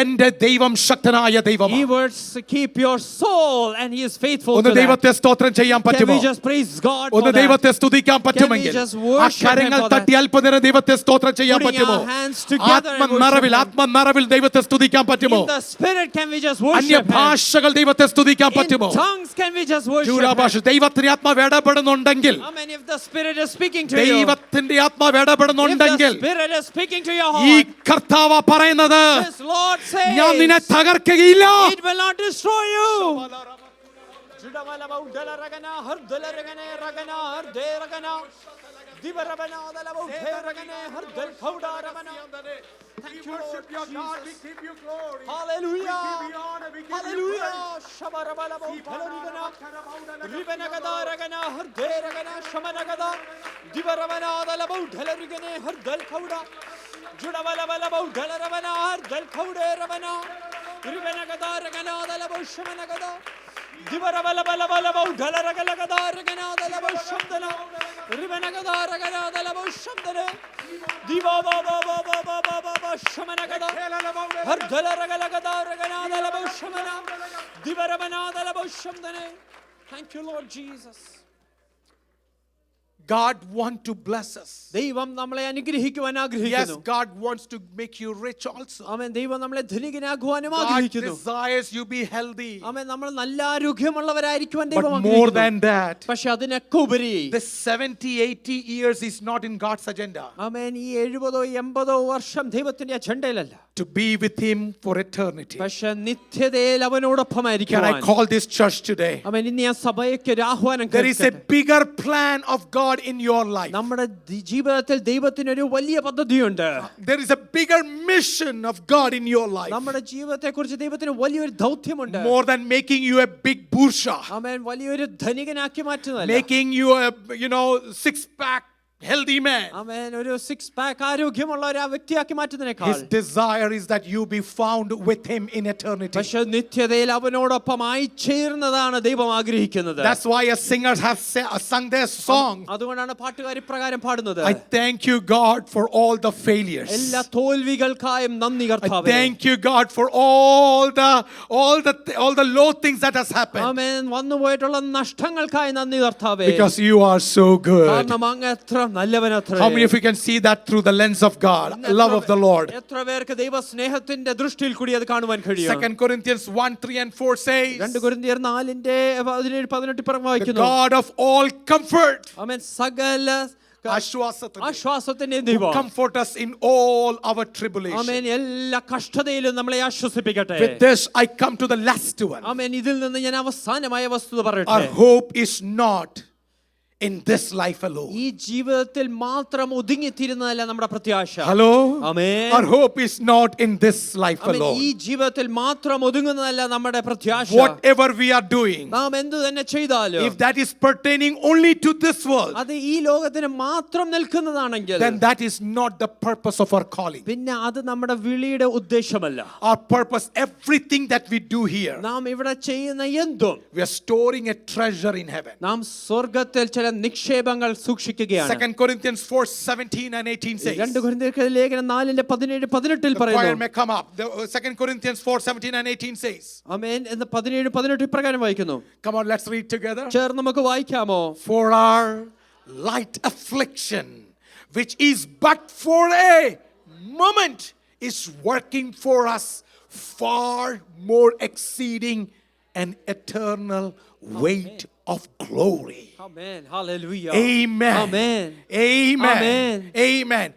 എന്റെ ദൈവം ശക്തനായ He ദൈവമാണ്. will keep your soul and he is faithful ഒന്ന് to that. ദൈവത്തെ സ്തോത്രം ചെയ്യാൻ Can പറ്റുമോ? we just praise God for ഒന്ന് that? ദൈവത്തെ സ്തുതിക്കാൻ പറ്റുമെങ്കിൽ just ആ worship കരങ്ങൾ him for that? തട്ടി അല്പനേരം ദൈവത്തെ സ്തോത്രം ചെയ്യാൻ Putting പറ്റുമോ? our hands together and ആത്മനിറവിൽ worship him. ആത്മനിറവിൽ ദൈവത്തെ സ്തുതിക്കാൻ പറ്റുമോ? In the spirit, can we just അന്യ worship him? ഭാഷകൾ ദൈവത്തെ സ്തുതിക്കാൻ പറ്റുമോ? In tongues, can we just worship ശൂരാഭാഷ him? ദൈവത്തിന്റെ ആത്മാവ് ഇടപെടുന്നുണ്ടെങ്കിൽ, Amen. If the spirit is speaking to you, ദൈവത്തിന്റെ ആത്മാവ് if the ഇടപെടുന്നുണ്ടെങ്കിൽ, spirit is speaking to your ഈ heart, കർത്താവ് പറയുന്നത്, this Lord ഞാൻ നിന്നെ says, തകർക്കുകയില്ല. it will not destroy you. Thank you, Lord Jesus. Hallelujah. Hallelujah. Shabarabala Bautaragana. Ribanagada Ragana, Herde Ragana, Shamanagada. Divaramana, the Labau Telerigane, Herdel Kauda. Judavala Bautela Ravana, Herdel Kaude Ravana. Ribanagada Ragana, the Labau Shamanagada. Divarabala Bautela Ragana, the Labau Shamdana. Thank you, Lord Jesus. God wants to bless us. ദൈവം നമ്മളെ അനുഗ്രഹിക്കുവാൻ ആഗ്രഹിക്കുന്നു. Yes, God wants to make you rich also. ആമേൻ. ദൈവം നമ്മളെ ധനികനാക്കുവാനും God ആഗ്രഹിക്കുന്നു. desires you be healthy. ആമേൻ. നമ്മൾ നല്ല ആരോഗ്യമുള്ളവരായിരിക്കുവാൻ But ദൈവം more ആഗ്രഹിക്കുന്നു. than that, പക്ഷെ അതിനൊക്കെ ഉപരി this 70-80 years is not in God's agenda. ആമേൻ. ഈ 70-80 വർഷം ദൈവത്തിന്റെ അജണ്ടയിലല്ല. To be with Him for eternity. പക്ഷെ നിത്യതയിൽ അവനോടൊപ്പം Can I ആയിരിക്കുവാൻ. call this church today? ആമേൻ. ഇന്ന് ഞാൻ സഭയ്ക്ക് ഒരു ആഹ്വാനം There is a കേൾക്കട്ടെ. bigger plan of God in your life. നമ്മുടെ ജീവിതത്തിൽ ദൈവത്തിന് ഒരു വലിയ പദ്ധതിയുണ്ട്. There is a bigger mission of God in your life. നമ്മുടെ ജീവിതത്തെക്കുറിച്ച് ദൈവത്തിന് വലിയൊരു ദൗത്യമുണ്ട്. More than making you a big bourgeois. ആമേൻ. വലിയൊരു ധനികനാക്കി മാറ്റുന്നതല്ല. Making you a, six-pack healthy man. ആമേൻ. ഒരു 6 pack ആരോഗ്യമുള്ള ഒരു വ്യക്തിയാക്കി മാറ്റുന്നതിനേക്കാൾ His desire is that you be found with Him in eternity. പക്ഷേ നിത്യതയിൽ അവനോടൊപ്പമായി ചേർന്നതാണ് ദൈവം ആഗ്രഹിക്കുന്നത്. That's why as singers have sung their song. അതുകൊണ്ടാണ് പാട്ടുകാർ ഇപ്രകാരം പാടുന്നത്. I thank you, God, for all the failures. എല്ലാ തോൽവികൾക്കായും നന്ദി I കർത്താവേ. thank you, God, for all the low things that has happened. ആമേൻ. വന്നുപോയിട്ടുള്ള നഷ്ടങ്ങൾക്കായി നന്ദി കർത്താവേ. Because you are so good. കാരണം അങ്ങ് എത്ര നല്ലവനത്രേ. How many of you can see that through the lens of God, love of the Lord? എത്ര പേർക്ക് ദൈവ സ്നേഹത്തിന്റെ ദൃഷ്ടിയിൽ കൂടി അത് കാണുവാൻ കഴിയും. 2 Corinthians 1, 3 and 4 says, 2 കൊരിന്ത്യർ 4:17-18 the വായിക്കുന്നു. God of all comfort, ആമേൻ. സകല ആശ്വാസത്തിന്റെ ദൈവം comfort us in all our tribulation. ആമേൻ. എല്ലാ കഷ്ടതയിലും നമ്മളെ ആശ്വസിപ്പിക്കട്ടെ. With this I come to the last one. ആമേൻ. ഇതിൽ നിന്ന് ഞാൻ അവസാനമായ വസ്തുത Our പറയട്ടെ. hope is not in this life alone. ഈ ജീവിതത്തിൽ മാത്രം ഒതുങ്ങിത്തീരുന്നതല്ല നമ്മുടെ പ്രത്യാശ. Hello? Amen. Our hope is not in this life amen. alone. ഈ ജീവിതത്തിൽ മാത്രം ഒതുങ്ങുന്നതല്ല നമ്മുടെ പ്രത്യാശ. Whatever we are doing, നാം എന്തു തന്നെ ചെയ്താലും if that is pertaining only to this world, അത് ഈ ലോകത്തിന് മാത്രം നിൽക്കുന്നതാണെങ്കിൽ then that is not the purpose of our calling. പിന്നെ അത് നമ്മുടെ വിളിയുടെ ഉദ്ദേശമല്ല. Our purpose, everything that we do here, നാം ഇവിടെ ചെയ്യുന്ന എന്തും we are storing a treasure in heaven. നാം സ്വർഗ്ഗത്തിൽ ചില നിക്ഷേപങ്ങൾ സൂക്ഷിക്കുകയാണ്. 2 Corinthians 4:17 and 18 says. 2 കൊരിന്ത്യർ ലേഖനം 4:17-18 The choir പറയുന്നു. may come up. 2 Corinthians 4:17 and 18 says. ആമേൻ. എന്ന് 17-18 ഇപ്രകാരം വായിക്കുന്നു. Come on, let's read together. ചേർന്ന് നമുക്ക് വായിക്കാമോ? For our light affliction, which is but for a moment, is working for us far more exceeding an eternal weight of glory. Amen. Hallelujah. Amen. Amen. Amen. Amen. Amen.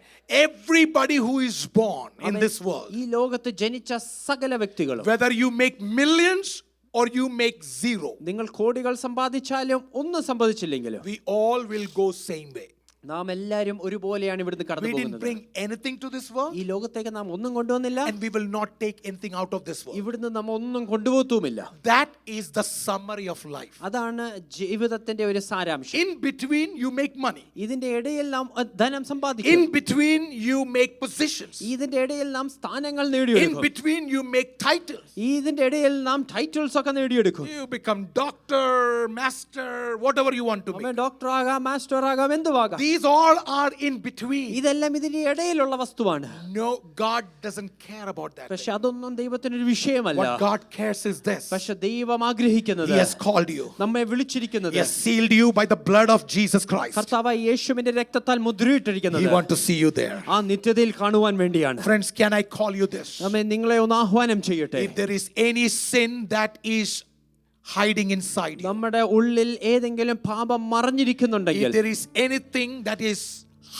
Everybody who is born in this world, ഈ ലോകത്ത് ജനിച്ച സകല വ്യക്തികളും, whether you make millions or you make zero, നിങ്ങൾ കോടികൾ സമ്പാദിച്ചാലും ഒന്നും സമ്പാദിച്ചില്ലെങ്കിലും we all will go same way. നാം എല്ലാവരും ഒരുപോലെയാണ് ഇവിടുന്ന് കടന്നു We didn't പോകുന്നത്. bring anything to this world, ഈ ലോകത്തേക്ക് നാം ഒന്നും കൊണ്ടുവന്നില്ല. and we will not take anything out of this world. ഇവിടുന്ന് നാം ഒന്നും കൊണ്ടുപോകുമില്ല. That is the summary of life. അതാണ് ജീവിതത്തിന്റെ ഒരു സാരാംശം. In between you make money. ഇതിന്റെ ഇടയിൽ നാം ധനം സമ്പാദിക്കും. In between you make positions. ഇതിന്റെ ഇടയിൽ നാം സ്ഥാനങ്ങൾ In നേടിയെടുക്കും. between you make titles. ഇതിന്റെ ഇടയിൽ നാം ടൈറ്റിൽസ് ഒക്കെ നേടിയെടുക്കും. You become doctor, master, whatever you want to be. Doctor ആകാം, മാസ്റ്റർ ആകാം, എന്തുവാകാം. These all are in between. ഇതെല്ലാം ഇതിന്റെ ഇടയിലുള്ള വസ്തുവാണ്. No, God doesn't care about that. പക്ഷെ അതൊന്നും ദൈവത്തിനൊരു വിഷയമല്ല. What God cares is this. പക്ഷെ ദൈവം ആഗ്രഹിക്കുന്നത്, He has called you. നമ്മെ വിളിച്ചിരിക്കുന്നത്, He has sealed you by the blood of Jesus Christ. കർത്താവായ യേശുവിന്റെ രക്തത്താൽ മുദ്രയിട്ടിരിക്കുന്നത്. He wants to see you there. ആ നിത്യതയിൽ കാണുവാൻ വേണ്ടിയാണ്. Friends, can I call you this? നമ്മെ നിങ്ങളെ ഒന്ന് ആഹ്വാനം ചെയ്യട്ടെ. If there is any sin that is hiding inside you, നമ്മുടെ ഉള്ളിൽ ഏതെങ്കിലും പാപം മറഞ്ഞിരിക്കുന്നുണ്ടെങ്കിൽ, if there is anything that is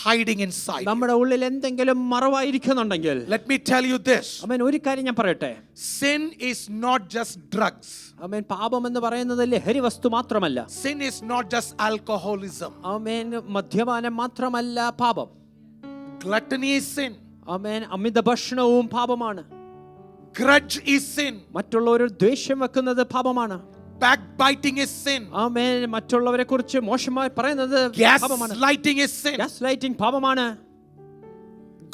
hiding inside you, നമ്മുടെ ഉള്ളിൽ എന്തെങ്കിലും മറവായിരിക്കുന്നുണ്ടെങ്കിൽ, let me tell you this. ആമേൻ, ഒരു കാര്യം ഞാൻ പറയട്ടെ. Sin is not just drugs. ആമേൻ, പാപം എന്ന് പറയുന്നത് ലഹരി വസ്തു മാത്രമല്ല. Sin is not just alcoholism. ആമേൻ, മദ്യപാനം മാത്രമല്ല പാപം. Gluttony is sin. ആമേൻ, അമിത ഭക്ഷണവും പാപമാണ്. Grudge is sin. മറ്റുള്ളവരോട് ദ്വേഷം വെക്കുന്നത് പാപമാണ്. Backbiting is sin. ആമേൻ, മറ്റുള്ളവരെ കുറിച്ച് മോശമായി പറയുന്നത് പാപമാണ്. Gaslighting is sin. Gaslighting പാപമാണ്.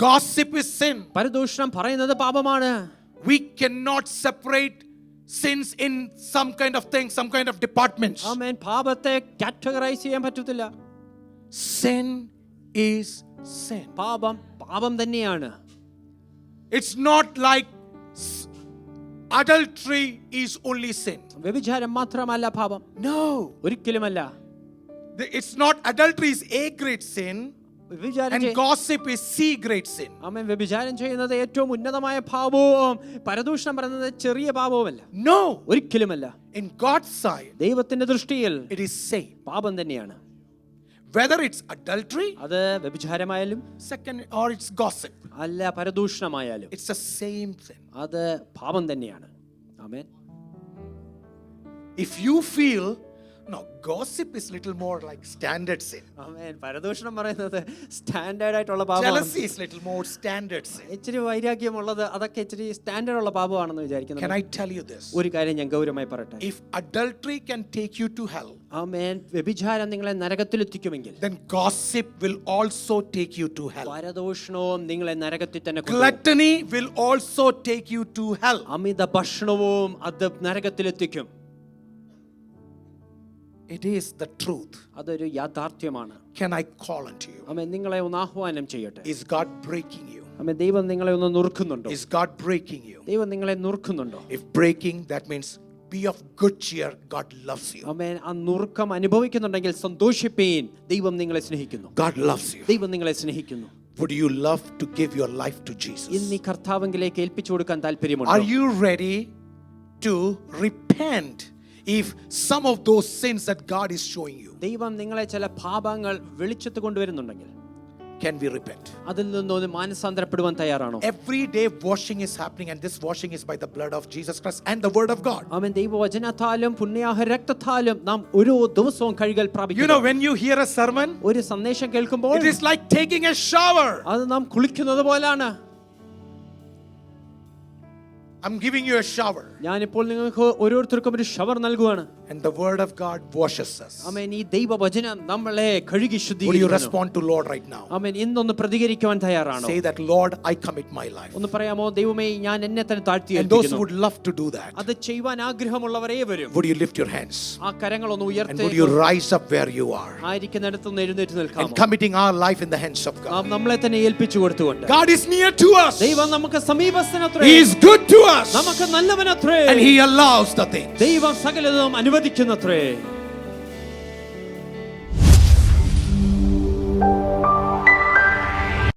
Gossip is sin. പരദൂഷണം പറയുന്നത് പാപമാണ്. We cannot separate sins in some kind of things, some kind of departments. ആമേൻ, പാപത്തെ കാറ്റഗറൈസ് ചെയ്യാൻ പറ്റത്തില്ല. sin is sin. പാപം പാപം തന്നെയാണ്. It's not like adultery is only sin. വ്യഭിചാരം മാത്രമല്ല പാപം. No. ഒരിക്കലുമല്ല. It's not adultery is A grade sin and gossip is C grade sin. ആമേൻ. വ്യഭിചാരം ചെയ്യുന്നത് ഏറ്റവും ഉന്നതമായ പാപവും പരദൂഷണം പറയുന്നത് ചെറിയ പാപവുമല്ല. No. ഒരിക്കലുമല്ല. In God's sight, ദൈവത്തിന്റെ ദൃഷ്ടിയിൽ it is same. പാപം തന്നെയാണ്. Whether it's adultery, അത് വ്യഭിചാരമായാലും second, or it's gossip, അല്ല പരദൂഷണമായാലും it's the same sin. അത് പാപം തന്നെയാണ്. ആമേൻ. If you feel, no, gossip is little more like standard sin. ആമേൻ. പരദൂഷണം പറയുന്നത് സ്റ്റാൻഡേർഡ് ആയിട്ടുള്ള പാപമാണ്. Jealousy is little more standard sin. ഇച്ചിരി വൈരാഗ്യമുള്ളത് അതൊക്കെ ഇച്ചിരി സ്റ്റാൻഡേർഡ് ഉള്ള പാപമാണെന്ന് വിചാരിക്കുന്നു. Can I tell you this? ഒരു കാര്യം ഞാൻ ഗൗരവമായി പറയട്ടെ. If adultery can take you to hell, ആമേൻ, വ്യഭിചാരം നിങ്ങളെ നരകത്തിലെത്തിക്കുമെങ്കിൽ then gossip will also take you to hell. പരദൂഷണവും നിങ്ങളെ നരകത്തിൽ തന്നെ കൊണ്ടുപോകും. Gluttony will also take you to hell. അമിത ഭക്ഷണവും അത് നരകത്തിലെത്തിക്കും. It is the truth. അതൊരു യാഥാർത്ഥ്യമാണ്. Can I call unto you? ആമേൻ. നിങ്ങളെ ഒന്ന് ആഹ്വാനം ചെയ്യട്ടെ. Is God breaking you? ആമേൻ. ദൈവം നിങ്ങളെ ഒന്ന് നുറുക്കുന്നുണ്ടോ? Is God breaking you? ദൈവം നിങ്ങളെ നുറുക്കുന്നുണ്ടോ? If breaking, that means be of good cheer. God loves you. ആമേൻ. ആ നുറുക്കം അനുഭവിക്കുന്നുണ്ടെങ്കിൽ സന്തോഷിപ്പീൻ. ദൈവം നിങ്ങളെ സ്നേഹിക്കുന്നു. God loves you. ദൈവം നിങ്ങളെ സ്നേഹിക്കുന്നു. Would you love to give your life to Jesus? ഇന്ന് ഈ കർത്താവിലേക്ക് ഏൽപ്പിച്ചു കൊടുക്കാൻ താല്പര്യമുണ്ടോ? Are you ready to repent if some of those sins that God is showing you? ദൈവം നിങ്ങളെ ചില പാപങ്ങൾ വെളിച്ചത്ത് കൊണ്ടുവരുന്നുണ്ടെങ്കിൽ Can we repent? അതിൽ നിന്നൊന്ന് മാനസാന്തരപ്പെടുവാൻ തയ്യാറാണോ? Every day washing is happening, and this washing is by the blood of Jesus Christ and the word of God. ആമേൻ. ദൈവവചനത്താലും പുണ്യാഹ രക്തത്താലും നാം ഓരോ ദിവസവും കഴുകൽ You പ്രാപിക്കുന്നു. know, when you hear a sermon, ഒരു സന്ദേശം കേൾക്കുമ്പോൾ it is like taking a shower. അത് നാം കുളിക്കുന്നത് പോലാണ്. I'm giving you a shower, ഞാനിപ്പോൾ നിങ്ങൾക്ക് ഓരോരുത്തർക്കും ഒരു ഷവർ നൽകുവാണ്. and the word of God washes us. ആമേൻ. ഈ ദൈവവചനം നമ്മളെ കഴുകി Would you ശുദ്ധീകരിക്കുന്നു. respond to Lord right now? ആമേൻ. ഇന്നൊന്ന് പ്രതികരിക്കുവാൻ തയ്യാറാണോ? Say that, Lord, I commit my life. ഒന്ന് പറയാമോ? ദൈവമേ, ഞാൻ എന്നെ തന്നെ താഴ്ത്തി And those who ഏൽപ്പിക്കുന്നു. would love to do that, അത് ചെയ്യുവാൻ ആഗ്രഹമുള്ളവരേ വരും. would you lift your hands? ആ കരങ്ങളൊന്ന് And ഉയർത്തി would you rise up where you are? ആയിരിക്കുന്നിടത്ത് നിന്ന് എഴുന്നേറ്റ് And നിൽക്കാമോ? committing our life in the hands of God. നാം നമ്മളെ തന്നെ ഏൽപ്പിച്ചു കൊടുത്തുകൊണ്ട് God is near to us. ദൈവം നമുക്ക് സമീപസ്ഥനത്രേ. He is good to us. നമുക്ക് നല്ലവനത്രേ. And He allows the things. ദൈവം സകലതും അനുവദിക്കുന്നത്രേ.